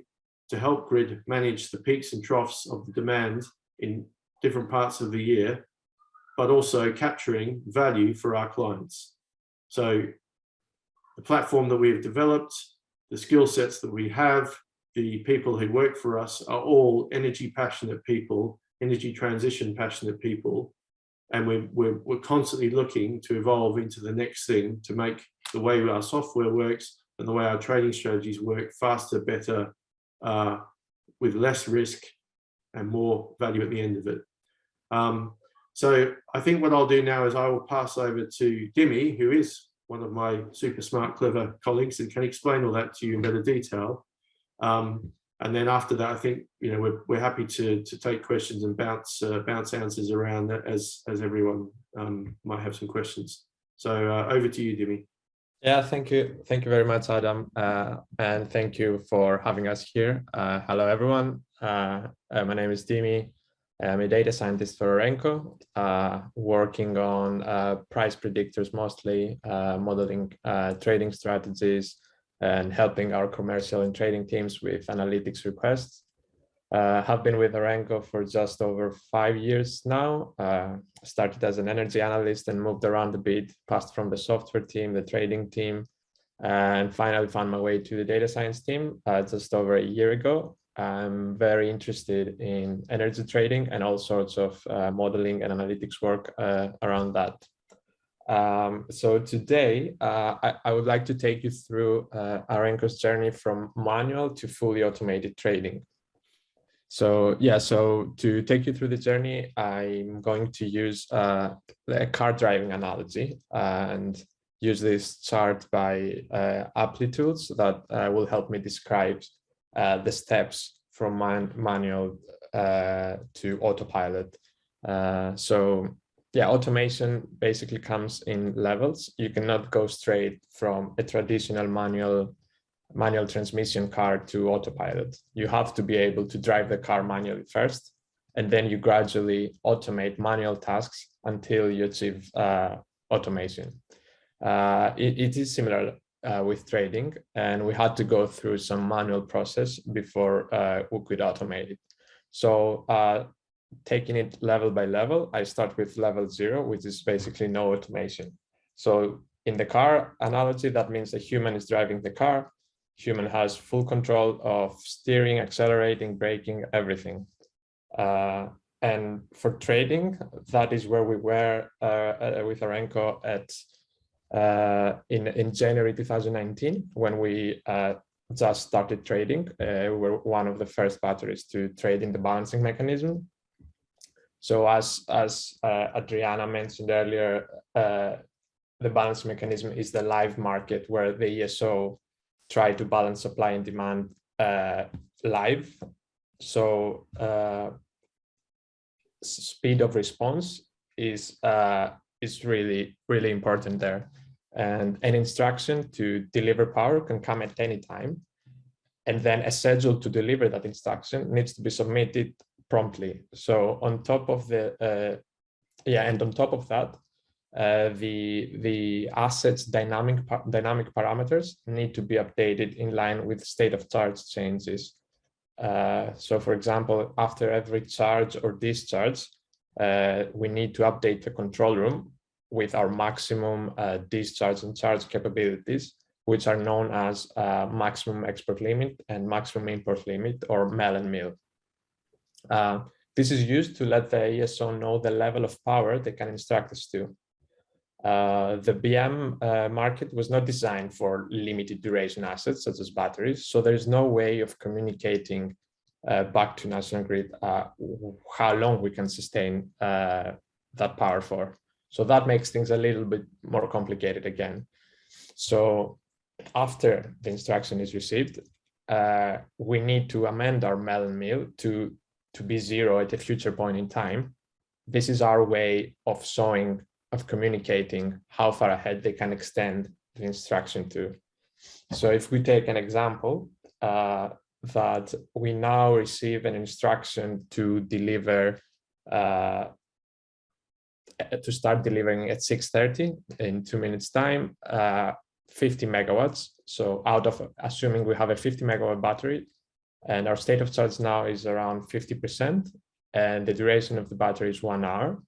to help grid manage the peaks and troughs of the demand in different parts of the year, but also capturing value for our clients. So the platform that we have developed, the skill sets that we have, the people who work for us are all energy passionate people, energy transition passionate people. And we're constantly looking to evolve into the next thing to make the way our software works and the way our trading strategies work faster, better, with less risk and more value at the end of it. So I think what I'll do now is I will pass over to Dimi, who is one of my super smart, clever colleagues and can explain all that to you in better detail. And then after that, I think we're happy to take questions and bounce answers around that as everyone might have some questions. So over to you, Dimi. Yeah, thank you very much, Adam, and thank you for having us here. Hello, everyone. My name is Dimi. I'm a data scientist for Arenko, working on price predictors mostly, modeling trading strategies, and helping our commercial and trading teams with analytics requests. Have been with Arenko for just over 5 years now. Started as an energy analyst and moved around a bit, passed from the software team, the trading team, and finally found my way to the data science team just over a year ago. I'm very interested in energy trading and all sorts of modeling and analytics work around that. So today, I would like to take you through Arenko's journey from manual to fully automated trading. So yeah, so to take you through the journey, I'm going to use a car driving analogy and use this chart by Applitools that will help me describe the steps from manual to autopilot. So yeah, automation basically comes in levels. You cannot go straight from a traditional manual transmission car to autopilot. You have to be able to drive the car manually first, and then you gradually automate manual tasks until you achieve automation. It is similar with trading, and we had to go through some manual process before we could automate it. So taking it level by level, I start with level 0, which is basically no automation. So in the car analogy, that means a human is driving the car. Human has full control of steering, accelerating, braking, everything. And for trading, that is where we were with Arenko in January 2019, when we just started trading. We were one of the first batteries to trade in the balancing mechanism. So as Adriana mentioned earlier, the balance mechanism is the live market where the ESO try to balance supply and demand live. So speed of response is really, really important there. And an instruction to deliver power can come at any time. And then a schedule to deliver that instruction needs to be submitted promptly. So on top of the and on top of that, the assets dynamic parameters need to be updated in line with state of charge changes. So for example, after every charge or discharge, we need to update the control room with our maximum discharge and charge capabilities, which are known as maximum export limit and maximum import limit, or MEL and MIL. This is used to let the ESO know the level of power they can instruct us to. The BM market was not designed for limited duration assets such as batteries, so there's no way of communicating back to National Grid how long we can sustain that power for. So that makes things a little bit more complicated again. So after the instruction is received, we need to amend our MEL and MIL to be 0 at a future point in time. This is our way of communicating how far ahead they can extend the instruction to. So if we take an example that we now receive an instruction to deliver, to start delivering at 6:30 in 2 minutes time. 50 megawatts. So out of, assuming we have a 50 megawatt battery, and our state of charge now is around 50%, and the duration of the battery is 1 hour,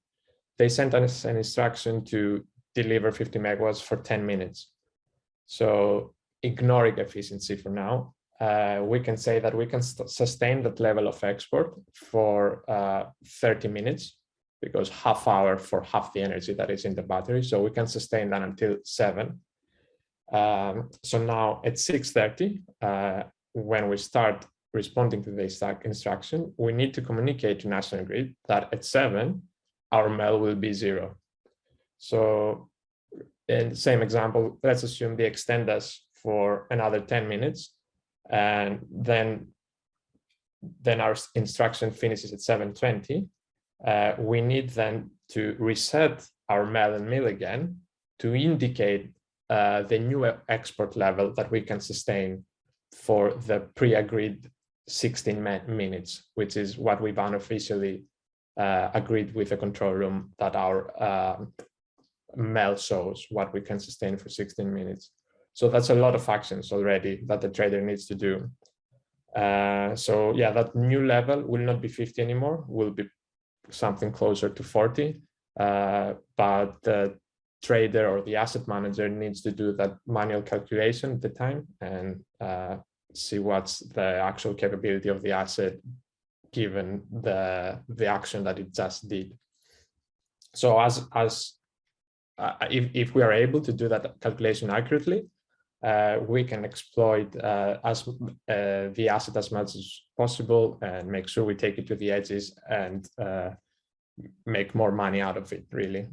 they sent us an instruction to deliver 50 megawatts for 10 minutes. So ignoring efficiency for now, we can say that we can sustain that level of export for 30 minutes, because half hour for half the energy that is in the battery. So we can sustain that until 7. So now at 6:30, when we start responding to this instruction, we need to communicate to National Grid that at 7, our MEL will be 0. So in the same example, let's assume they extend us for another 10 minutes, and then our instruction finishes at 7:20. We need then to reset our MEL and MIL again to indicate the new export level that we can sustain for the pre-agreed 16 minutes, which is what we've unofficially agreed with the control room, that our MEL shows what we can sustain for 16 minutes. So that's a lot of actions already that the trader needs to do. So yeah, that new level will not be 50 anymore, will be something closer to 40, but the trader or the asset manager needs to do that manual calculation at the time and see what's the actual capability of the asset given the action that it just did. So if we are able to do that calculation accurately, we can exploit the asset as much as possible and make sure we take it to the edges and make more money out of it, really.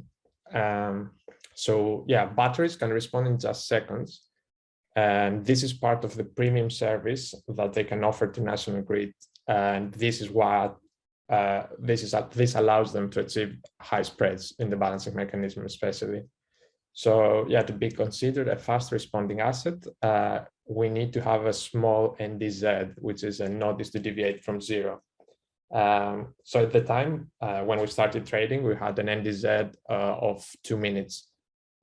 So yeah, batteries can respond in just seconds. And this is part of the premium service that they can offer to National Grid. And this is what this allows them to achieve high spreads in the balancing mechanism, especially. So yeah, to be considered a fast responding asset, we need to have a small NDZ, which is a notice to deviate from 0. So at the time when we started trading, we had an NDZ of 2 minutes.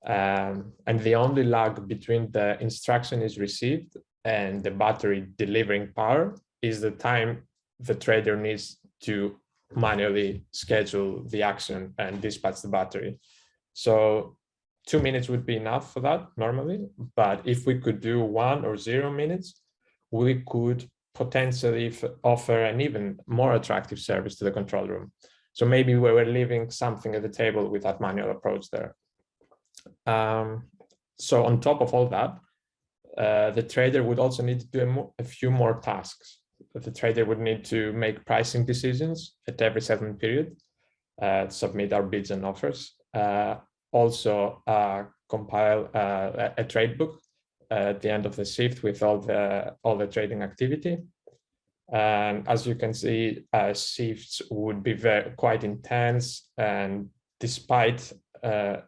And the only lag between the instruction is received and the battery delivering power is the time the trader needs to manually schedule the action and dispatch the battery. So 2 minutes would be enough for that normally, but if we could do 1 or 0 minutes, we could potentially offer an even more attractive service to the control room. So maybe we were leaving something at the table with that manual approach there. So on top of all that, the trader would also need to do a few more tasks. The trader would need to make pricing decisions at every settlement period, submit our bids and offers, also compile a trade book at the end of the shift with all the trading activity. And as you can see, shifts would be quite intense, and despite and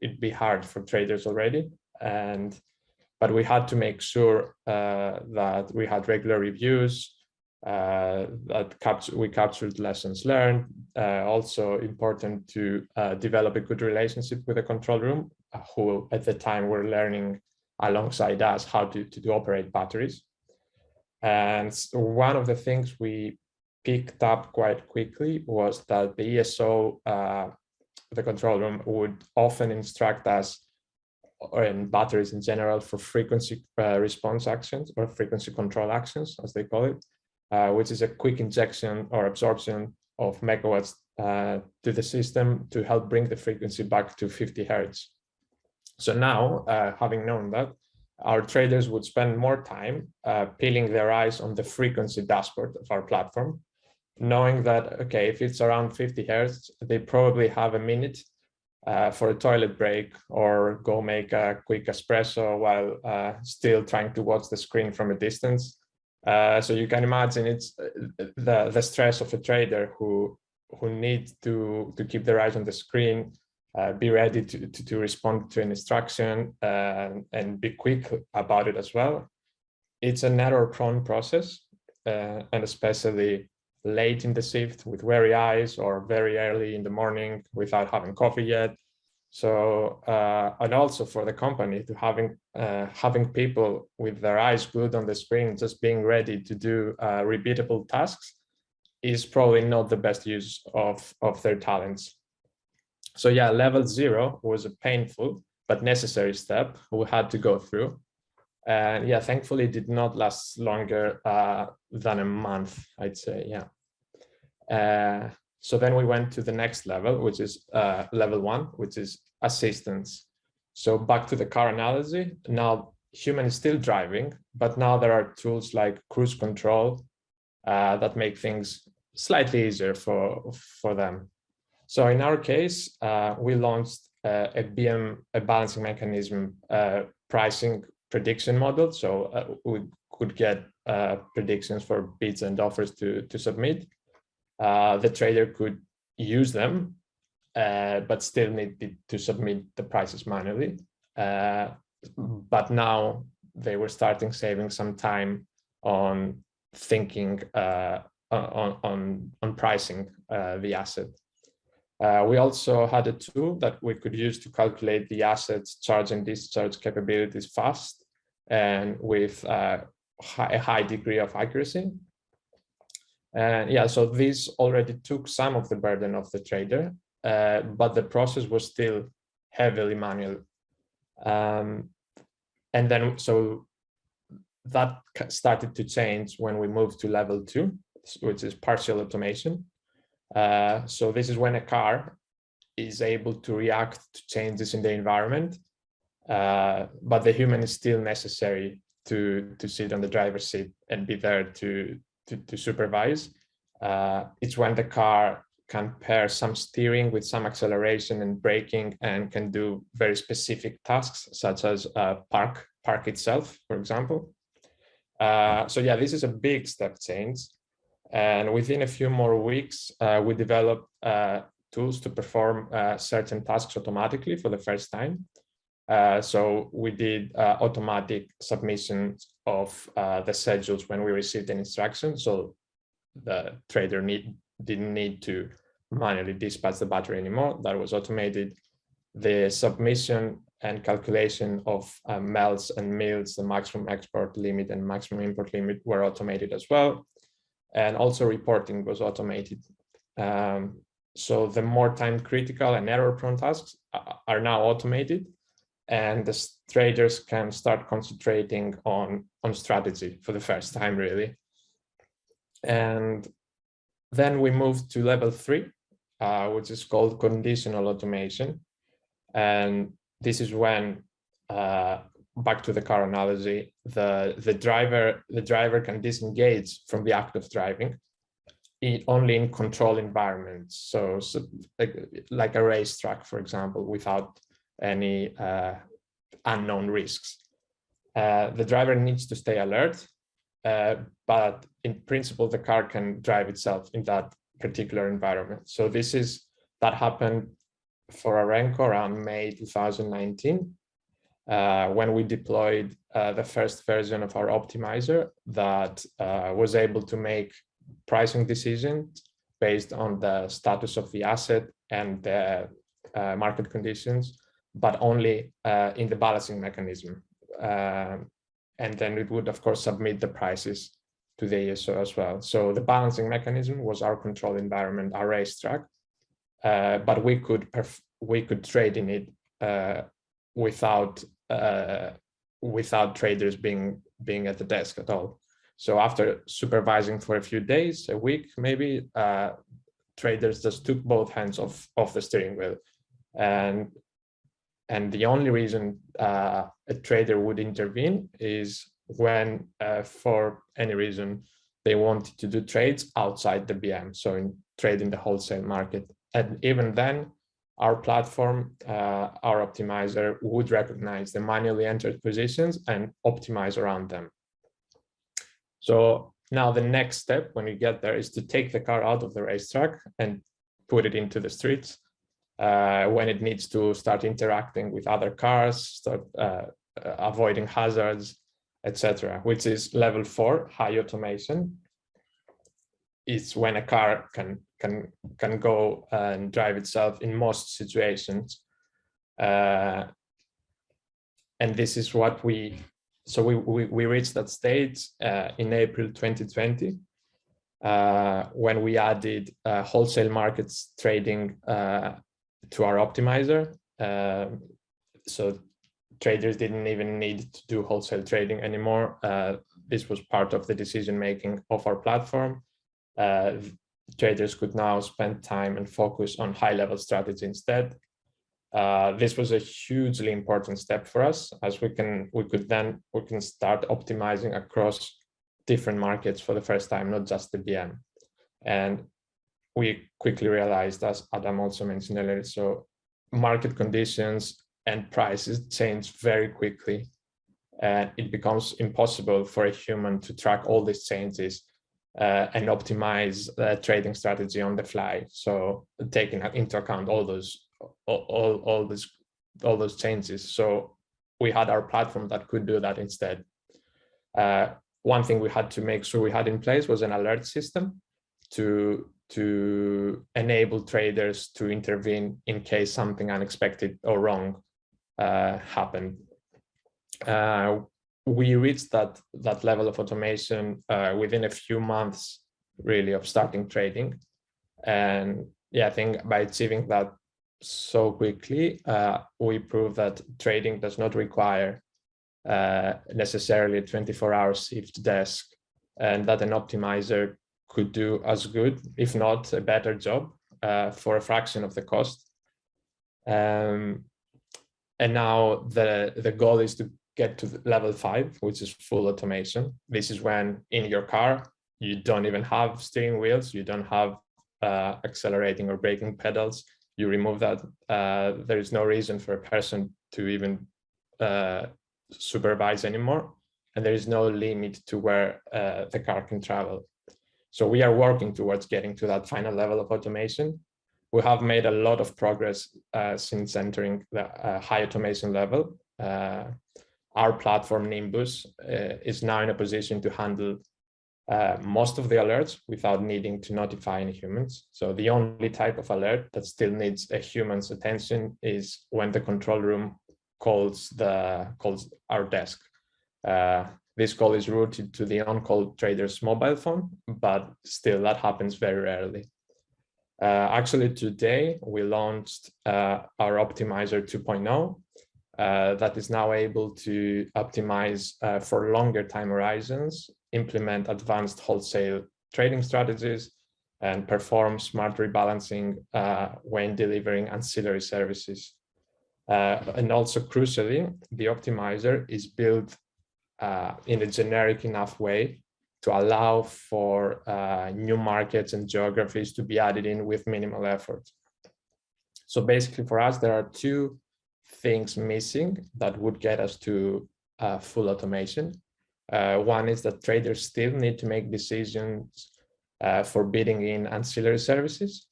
it'd be hard for traders already. But we had to make sure that we had regular reviews, that we captured lessons learned. Also important to develop a good relationship with the control room, who at the time were learning alongside us how to operate batteries. And one of the things we picked up quite quickly was that the ESO, the control room, would often instruct us, or in batteries in general, for frequency response actions, or frequency control actions, as they call it, which is a quick injection or absorption of megawatts to the system to help bring the frequency back to 50 hertz. So now, having known that, our traders would spend more time peeling their eyes on the frequency dashboard of our platform, knowing that, okay, if it's around 50 hertz, they probably have a minute for a toilet break or go make a quick espresso while still trying to watch the screen from a distance. So you can imagine it's the stress of a trader who needs to keep their eyes on the screen, be ready to respond to an instruction, and be quick about it as well. It's an error-prone process, and especially late in the shift with weary eyes or very early in the morning without having coffee yet. So and also for the company to having people with their eyes glued on the screen, just being ready to do repeatable tasks, is probably not the best use of their talents. So yeah, level 0 was a painful but necessary step we had to go through. And yeah, thankfully it did not last longer than a month, I'd say, yeah. So then we went to the next level, which is level 1, which is assistance. So back to the car analogy, now human is still driving, but now there are tools like cruise control that make things slightly easier for them. So in our case, we launched a balancing mechanism pricing prediction model. So we could get predictions for bids and offers to submit. The trader could use them, but still needed to submit the prices manually. But now they were starting saving some time on thinking on pricing the asset. We also had a tool that we could use to calculate the asset's charge and discharge capabilities fast and with a high degree of accuracy. And yeah, so this already took some of the burden off the trader, but the process was still heavily manual. And then, so that started to change when we moved to level 2, which is partial automation. So this is when a car is able to react to changes in the environment, but the human is still necessary to sit on the driver's seat and be there to supervise. It's when the car can pair some steering with some acceleration and braking and can do very specific tasks, such as park itself, for example. So yeah, this is a big step change. And within a few more weeks, we developed tools to perform certain tasks automatically for the first time. So we did automatic submissions of the schedules when we received an instruction. So the trader didn't need to manually dispatch the battery anymore. That was automated. The submission and calculation of melts and mills, the maximum export limit and maximum import limit, were automated as well. And also reporting was automated. So the more time critical and error prone tasks are now automated, and the traders can start concentrating on strategy for the first time, really. And then we moved to level 3, which is called conditional automation. And this is when, back to the car analogy, the driver can disengage from the act of driving only in control environments. So like a racetrack, for example, without any unknown risks. The driver needs to stay alert, but in principle, the car can drive itself in that particular environment. So that happened for Arenko around May 2019, when we deployed the first version of our optimizer that was able to make pricing decisions based on the status of the asset and the market conditions, but only in the balancing mechanism. And then it would, of course, submit the prices to the ESO as well. So the balancing mechanism was our control environment, our racetrack, but we could trade in it without traders being at the desk at all. So after supervising for a few days, a week maybe, traders just took both hands off the steering wheel. And the only reason a trader would intervene is when, for any reason, they wanted to do trades outside the BM, so trade in the wholesale market. And even then, our platform, our optimizer, would recognize the manually entered positions and optimize around them. So now the next step when you get there is to take the car out of the racetrack and put it into the streets. When it needs to start interacting with other cars, start avoiding hazards, etc., which is level 4, high automation. It's when a car can go and drive itself in most situations. And this is what we reached that stage in April 2020, when we added wholesale markets trading to our optimizer. So traders didn't even need to do wholesale trading anymore. This was part of the decision making of our platform. Traders could now spend time and focus on high-level strategy instead. This was a hugely important step for us, as we can start optimizing across different markets for the first time, not just the BM. And we quickly realized, as Adam also mentioned earlier, so market conditions and prices change very quickly, and it becomes impossible for a human to track all these changes and optimize the trading strategy on the fly. So taking into account all those changes. So we had our platform that could do that instead. One thing we had to make sure we had in place was an alert system to enable traders to intervene in case something unexpected or wrong happened. We reached that level of automation within a few months, really, of starting trading. And yeah, I think by achieving that so quickly, we proved that trading does not require necessarily a 24-hour shift desk, and that an optimizer could do as good, if not a better job, for a fraction of the cost. And now the goal is to get to level 5, which is full automation. This is when in your car, you don't even have steering wheels, you don't have accelerating or braking pedals. You remove that. There is no reason for a person to even supervise anymore, and there is no limit to where the car can travel. So we are working towards getting to that final level of automation. We have made a lot of progress since entering the high automation level. Our platform, Nimbus, is now in a position to handle most of the alerts without needing to notify any humans. So the only type of alert that still needs a human's attention is when the control room calls our desk. This call is routed to the on-call trader's mobile phone, but still that happens very rarely. Actually, today we launched our Optimizer 2.0 that is now able to optimize for longer time horizons, implement advanced wholesale trading strategies, and perform smart rebalancing when delivering ancillary services. And also crucially, the optimizer is built in a generic enough way to allow for new markets and geographies to be added in with minimal effort. So basically for us, there are two things missing that would get us to full automation. One is that traders still need to make decisions for bidding in ancillary services,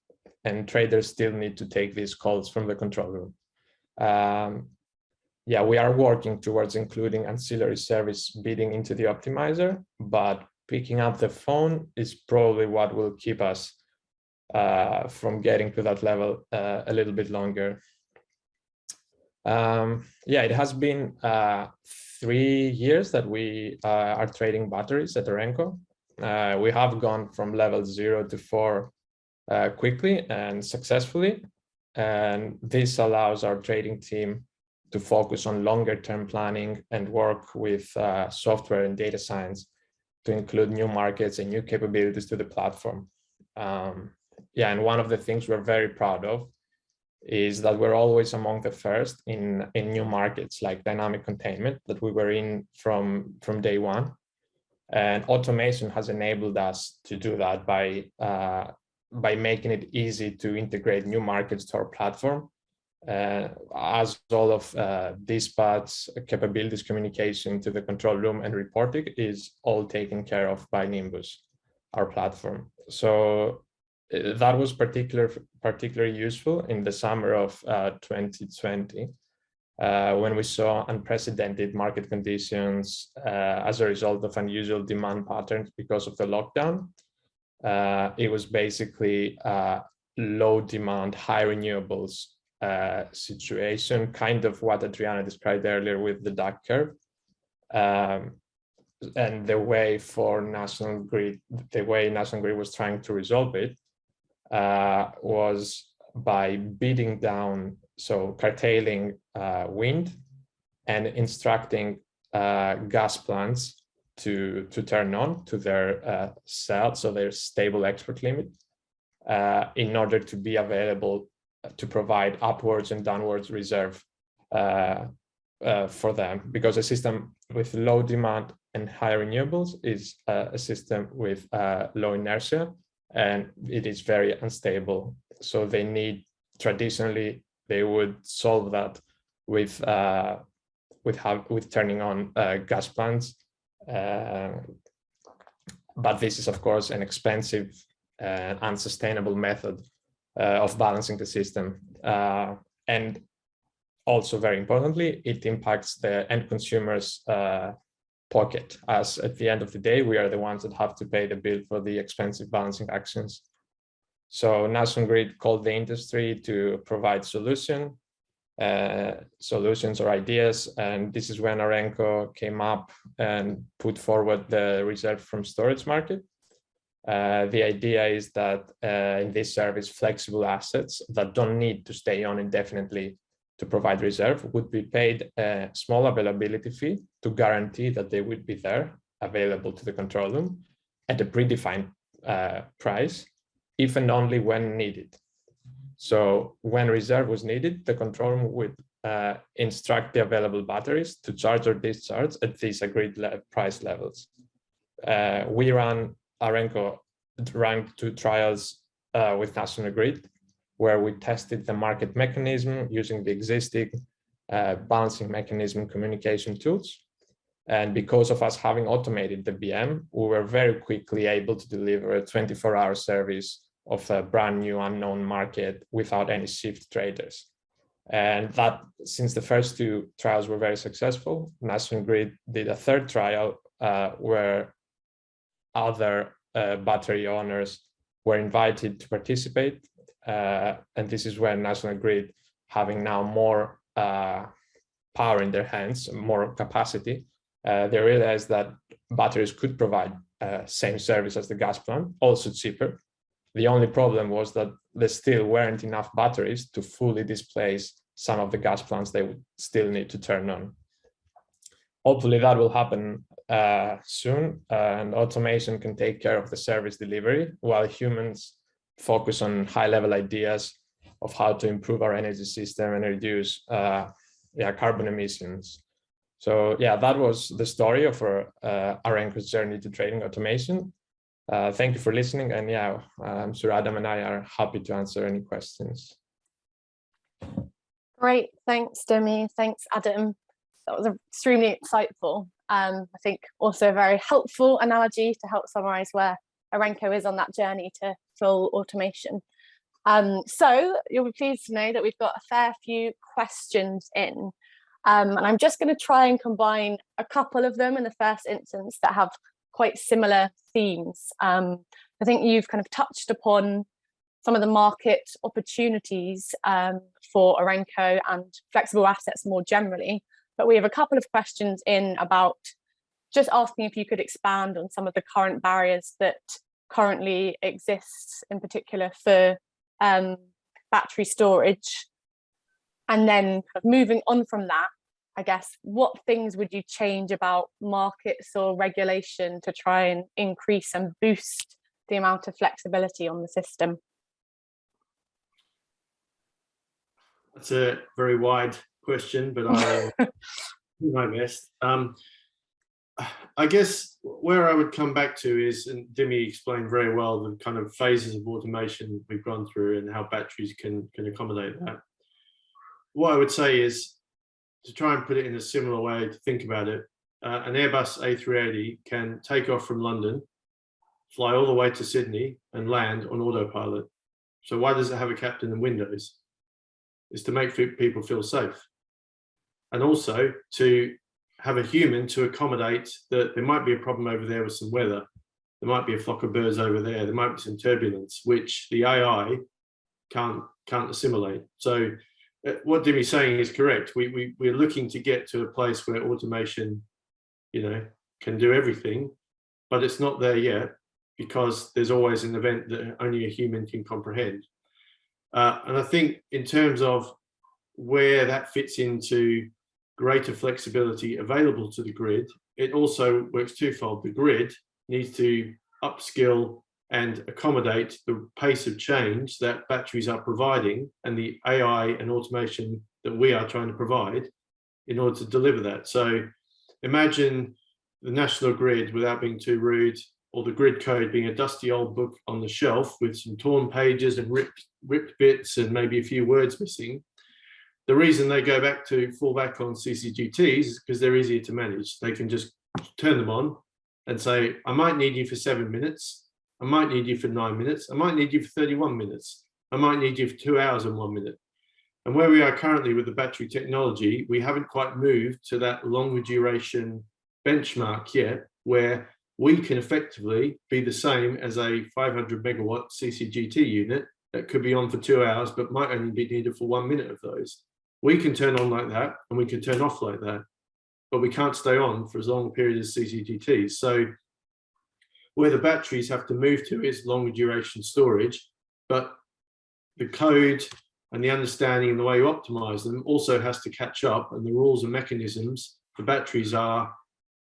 and traders still need to take these calls from the control room. Yeah, we are working towards including ancillary service bidding into the optimizer, but picking up the phone is probably what will keep us from getting to that level a little bit longer. Yeah, it has been 3 years that we are trading batteries at Arenko. We have gone from level 0 to 4 quickly and successfully. And this allows our trading team to focus on longer term planning and work with software and data science to include new markets and new capabilities to the platform. Yeah, and one of the things we're very proud of is that we're always among the first in new markets like dynamic containment that we were in from day one. And automation has enabled us to do that by making it easy to integrate new markets to our platform. As all of dispatch capabilities, communication to the control room and reporting is all taken care of by Nimbus, our platform. So that was particularly useful in the summer of 2020 when we saw unprecedented market conditions as a result of unusual demand patterns because of the lockdown. It was basically low demand, high renewables situation, kind of what Adriana described earlier with the duck curve. And the way National Grid was trying to resolve it was by bidding down, so curtailing wind and instructing gas plants to turn on to their SEL, so their stable export limit, in order to be available to provide upwards and downwards reserve for them, because a system with low demand and high renewables is a system with low inertia, and it is very unstable. So they need, traditionally, they would solve that with turning on gas plants. But this is, of course, an expensive and unsustainable method of balancing the system. And also, very importantly, it impacts the end consumer's pocket, as at the end of the day, we are the ones that have to pay the bill for the expensive balancing actions. So National Grid called the industry to provide solutions or ideas, and this is when Arenko came up and put forward the reserve from storage market. The idea is that in this service, flexible assets that don't need to stay on indefinitely to provide reserve would be paid a small availability fee to guarantee that they would be there, available to the control room at a predefined price, if and only when needed. So when reserve was needed, the control room would instruct the available batteries to charge or discharge at these agreed price levels. Arenko ran 2 trials with National Grid, where we tested the market mechanism using the existing balancing mechanism communication tools. And because of us having automated the BM, we were very quickly able to deliver a 24-hour service of a brand new unknown market without any shift traders. And that, since the first 2 trials were very successful, National Grid did a 3rd trial where other battery owners were invited to participate. And this is when National Grid, having now more power in their hands, more capacity, they realized that batteries could provide same service as the gas plant, also cheaper. The only problem was that there still weren't enough batteries to fully displace some of the gas plants they would still need to turn on. Hopefully that will happen soon, and automation can take care of the service delivery, while humans focus on high-level ideas of how to improve our energy system and reduce carbon emissions. So yeah, that was the story of Arenko's journey to trading automation. Thank you for listening, and yeah, I'm sure Adam and I are happy to answer any questions. Great, thanks Demi, thanks Adam. That was extremely insightful. I think also a very helpful analogy to help summarize where Arenko is on that journey to full automation. So you'll be pleased to know that we've got a fair few questions in. And I'm just going to try and combine a couple of them in the first instance that have quite similar themes. I think you've kind of touched upon some of the market opportunities for Arenko and flexible assets more generally, but we have a couple of questions in about just asking if you could expand on some of the current barriers that currently exists, in particular for battery storage. And then kind of moving on from that, I guess, what things would you change about markets or regulation to try and increase and boost the amount of flexibility on the system? That's a very wide question, but I'll do my best. I guess where I would come back to is, and Demi explained very well the kind of phases of automation we've gone through and how batteries can accommodate that. What I would say is, to try and put it in a similar way to think about it, an Airbus A380 can take off from London, fly all the way to Sydney and land on autopilot. So why does it have a captain and windows? It's to make people feel safe. And also to have a human to accommodate that there might be a problem over there with some weather. There might be a flock of birds over there. There might be some turbulence, which the AI can't assimilate. So what Dimi's saying is correct. We're looking to get to a place where automation, can do everything, but it's not there yet because there's always an event that only a human can comprehend. And I think in terms of where that fits into greater flexibility available to the grid, it also works twofold. The grid needs to upskill and accommodate the pace of change that batteries are providing and the AI and automation that we are trying to provide in order to deliver that. So imagine the national grid, without being too rude, or the grid code being a dusty old book on the shelf with some torn pages and ripped bits and maybe a few words missing. The reason they fall back on CCGTs is because they're easier to manage. They can just turn them on and say, I might need you for 7 minutes. I might need you for 9 minutes. I might need you for 31 minutes. I might need you for 2 hours and 1 minute. And where we are currently with the battery technology, we haven't quite moved to that longer duration benchmark yet, where we can effectively be the same as a 500 megawatt CCGT unit that could be on for 2 hours, but might only be needed for 1 minute of those. We can turn on like that and we can turn off like that, but we can't stay on for as long a period as CCGTs. So where the batteries have to move to is longer duration storage, but the code and the understanding and the way you optimize them also has to catch up, and the rules and mechanisms for batteries are,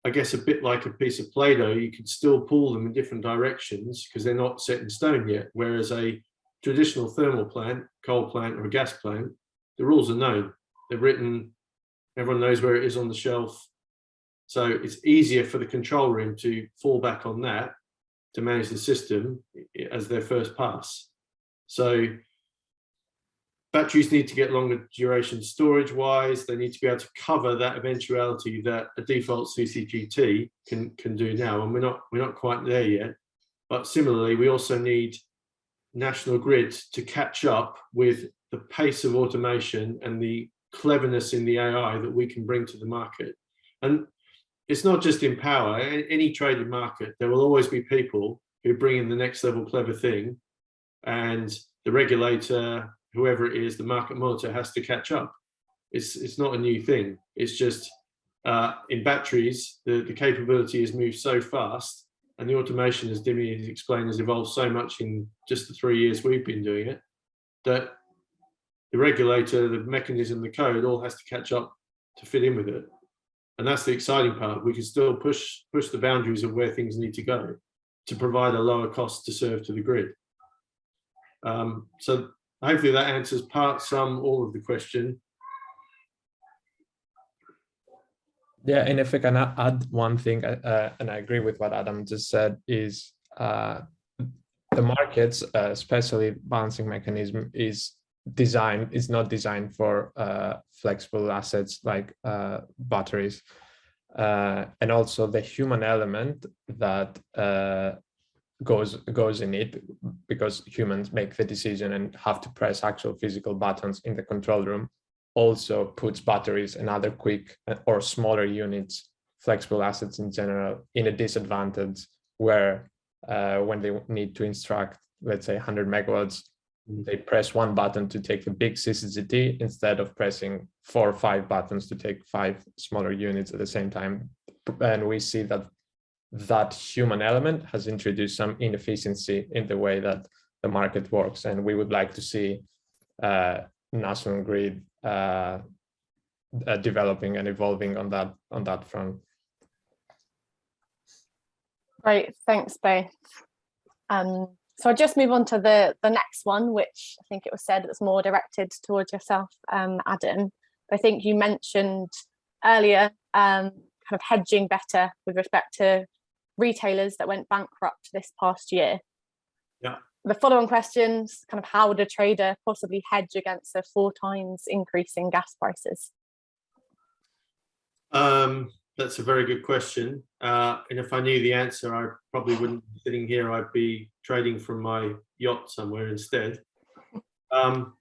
I guess, a bit like a piece of Play-Doh. You can still pull them in different directions because they're not set in stone yet. Whereas a traditional thermal plant, coal plant, or a gas plant, the rules are known. They're written, everyone knows where it is on the shelf. So it's easier for the control room to fall back on that to manage the system as their first pass. So batteries need to get longer duration storage wise. They need to be able to cover that eventuality that a default CCGT can do now. And we're not quite there yet. But similarly, we also need national grids to catch up with the pace of automation and the cleverness in the AI that we can bring to the market. And it's not just in power. Any traded market, there will always be people who bring in the next level clever thing, and the regulator, whoever it is, the market monitor, has to catch up. It's not a new thing. It's just in batteries, the capability has moved so fast, and the automation, as Dimi has explained, has evolved so much in just the 3 years we've been doing it, that the regulator, the mechanism, the code all has to catch up to fit in with it. And that's the exciting part. We can still push the boundaries of where things need to go to provide a lower cost to serve to the grid. So hopefully that answers part, some, all of the question. Yeah, and if I can add one thing, and I agree with what Adam just said, is the markets, especially balancing mechanism, is not designed for flexible assets like batteries, and also the human element that goes in it, because humans make the decision and have to press actual physical buttons in the control room, also puts batteries and other quick or smaller units, flexible assets in general, in a disadvantage where when they need to instruct, let's say 100 megawatts, they press one button to take the big CCGT instead of pressing 4 or 5 buttons to take 5 smaller units at the same time. And we see that human element has introduced some inefficiency in the way that the market works. And we would like to see national grid developing and evolving on that front. Great, thanks both. So I'll just move on to the next one, which I think it was said it's more directed towards yourself, Adam. I think you mentioned earlier kind of hedging better with respect to retailers that went bankrupt this past year. Yeah. The follow-on questions, kind of how would a trader possibly hedge against a 4 times increase in gas prices? That's a very good question. And if I knew the answer, I probably wouldn't be sitting here. I'd be trading from my yacht somewhere instead. The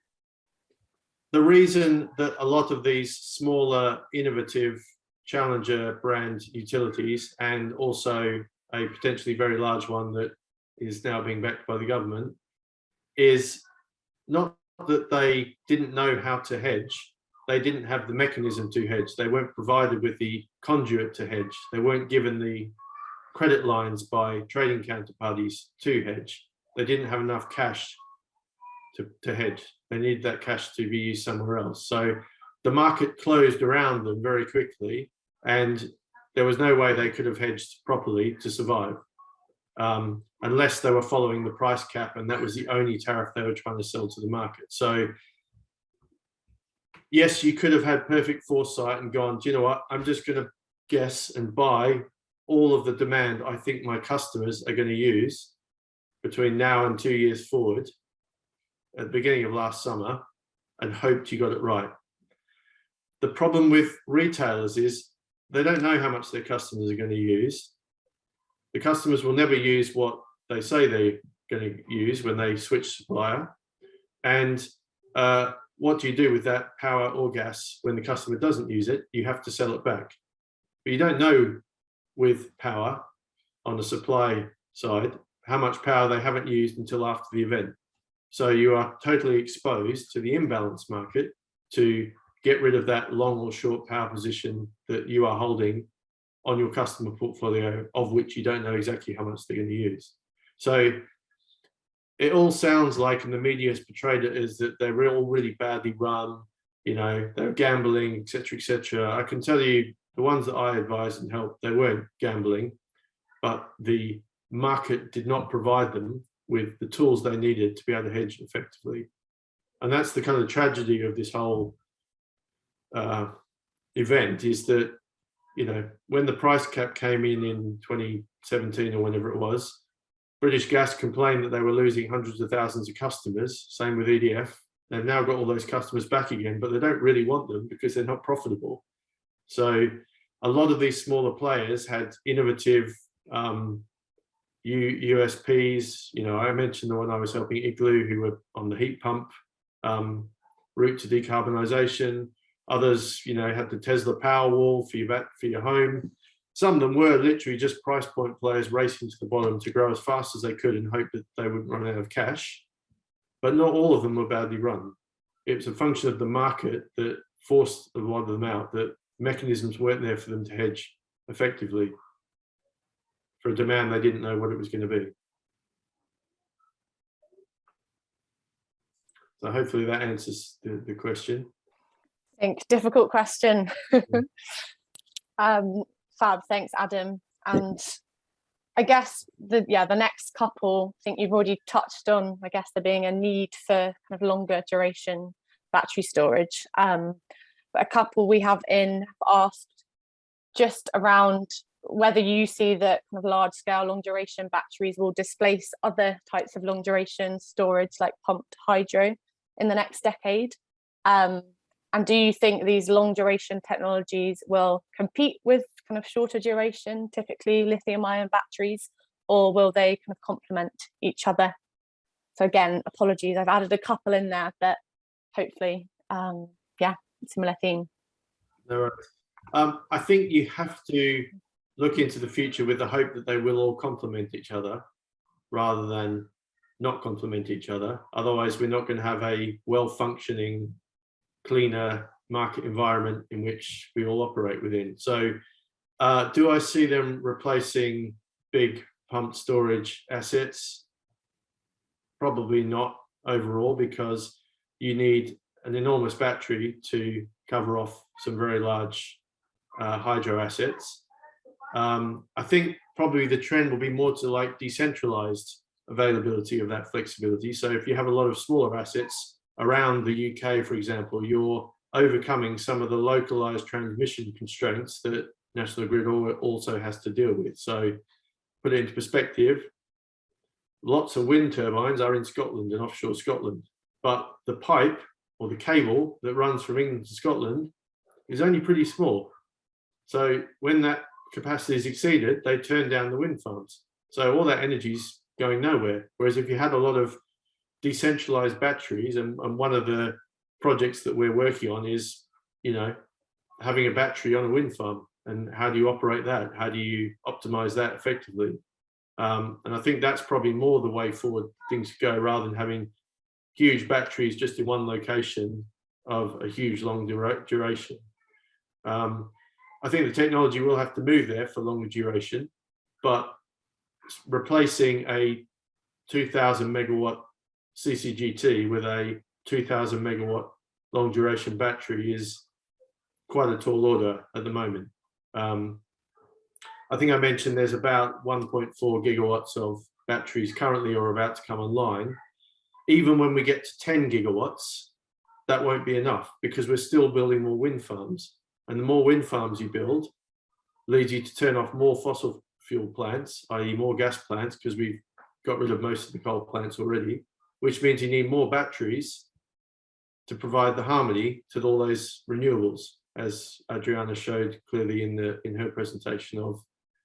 reason that a lot of these smaller, innovative challenger brand utilities, and also a potentially very large one that is now being backed by the government, is not that they didn't know how to hedge. They didn't have the mechanism to hedge. They weren't provided with the conduit to hedge. They weren't given the credit lines by trading counterparties to hedge. They didn't have enough cash to hedge. They needed that cash to be used somewhere else. So the market closed around them very quickly, and there was no way they could have hedged properly to survive, unless they were following the price cap, and that was the only tariff they were trying to sell to the market. So yes, you could have had perfect foresight and gone, do you know what, I'm just going to guess and buy all of the demand I think my customers are going to use between now and 2 years forward at the beginning of last summer, and hoped you got it right. The problem with retailers is they don't know how much their customers are going to use. The customers will never use what they say they're going to use when they switch supplier. And what do you do with that power or gas when the customer doesn't use it? You have to sell it back. But you don't know with power on the supply side how much power they haven't used until after the event. So you are totally exposed to the imbalance market to get rid of that long or short power position that you are holding on your customer portfolio, of which you don't know exactly how much they're going to use. So it all sounds like, and the media has portrayed it as, that they're all really badly run, you know, they're gambling, etc., etc. I can tell you the ones that I advised and helped, they weren't gambling, but the market did not provide them with the tools they needed to be able to hedge effectively. And that's the kind of tragedy of this whole event, is that, you know, when the price cap came in 2017 or whenever it was, British Gas complained that they were losing hundreds of thousands of customers. Same with EDF. They've now got all those customers back again, but they don't really want them because they're not profitable. So a lot of these smaller players had innovative USPs. You know, I mentioned the one I was helping, Igloo, who were on the heat pump route to decarbonisation. Others, you know, had the Tesla Powerwall for your home. Some of them were literally just price point players racing to the bottom to grow as fast as they could and hope that they wouldn't run out of cash. But not all of them were badly run. It was a function of the market that forced a lot of them out, that mechanisms weren't there for them to hedge effectively for a demand they didn't know what it was going to be. So hopefully that answers the question. I think difficult question. Fab, thanks, Adam. And I guess the next couple, I think you've already touched on, I guess, there being a need for kind of longer duration battery storage. But a couple we have asked just around whether you see that kind of large scale long duration batteries will displace other types of long duration storage like pumped hydro in the next decade. And do you think these long duration technologies will compete with kind of shorter duration, typically lithium ion batteries, or will they kind of complement each other? So again, apologies, I've added a couple in there, but hopefully, similar theme. No worries. I think you have to look into the future with the hope that they will all complement each other rather than not complement each other. Otherwise, we're not going to have a well-functioning, cleaner market environment in which we all operate within. So do I see them replacing big pumped storage assets? Probably not overall, because you need an enormous battery to cover off some very large hydro assets. I think probably the trend will be more to like decentralized availability of that flexibility. So if you have a lot of smaller assets around the UK, for example, you're overcoming some of the localized transmission constraints that National Grid also has to deal with. So put it into perspective, lots of wind turbines are in Scotland and offshore Scotland, but the pipe or the cable that runs from England to Scotland is only pretty small. So when that capacity is exceeded, they turn down the wind farms. So all that energy is going nowhere. Whereas if you had a lot of decentralized batteries, and one of the projects that we're working on is, you know, having a battery on a wind farm, and how do you operate that? How do you optimize that effectively? And I think that's probably more the way forward things go, rather than having huge batteries just in one location of a huge long duration. I think the technology will have to move there for longer duration, but replacing a 2000 megawatt CCGT with a 2000 megawatt long duration battery is quite a tall order at the moment. I think I mentioned there's about 1.4 gigawatts of batteries currently or about to come online. Even when we get to 10 gigawatts, that won't be enough because we're still building more wind farms. And the more wind farms you build leads you to turn off more fossil fuel plants, i.e. more gas plants, because we've got rid of most of the coal plants already, which means you need more batteries to provide the harmony to all those renewables, as Adriana showed clearly in her presentation of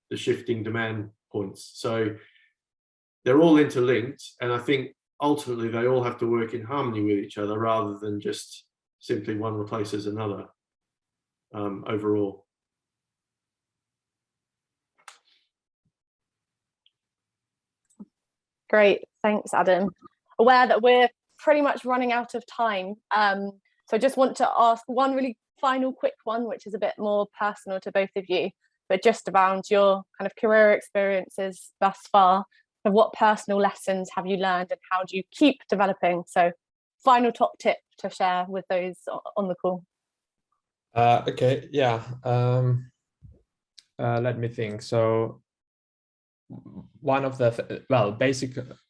the shifting demand points. So they're all interlinked, and I think ultimately they all have to work in harmony with each other rather than just simply one replaces another overall. Great, thanks, Adam. Aware that we're pretty much running out of time. So I just want to ask one really final quick one, which is a bit more personal to both of you, but just around your kind of career experiences thus far. And what personal lessons have you learned and how do you keep developing? So final top tip to share with those on the call. Okay, yeah. Let me think. So one of the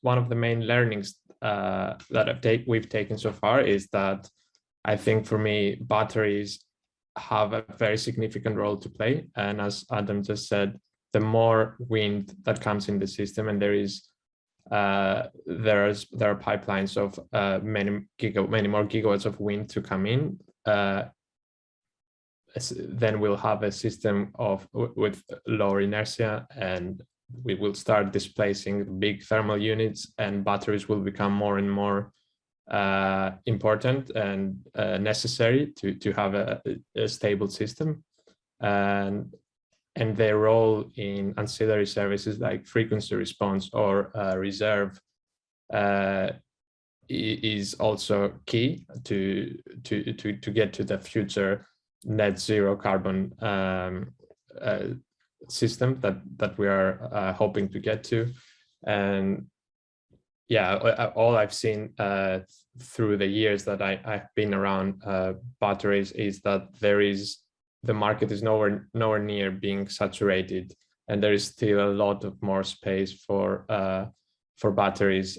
one of the main learnings that we've taken so far is that I think for me batteries have a very significant role to play, and as Adam just said, the more wind that comes in the system, and there are pipelines of many more gigawatts of wind to come in, then we'll have a system with lower inertia, and we will start displacing big thermal units, and batteries will become more and more important and necessary to have a stable system. And their role in ancillary services like frequency response or reserve is also key to get to the future net zero carbon system that we are hoping to get to. And yeah, all I've seen through the years that I've been around batteries is that the market is nowhere near being saturated, and there is still a lot of more space for batteries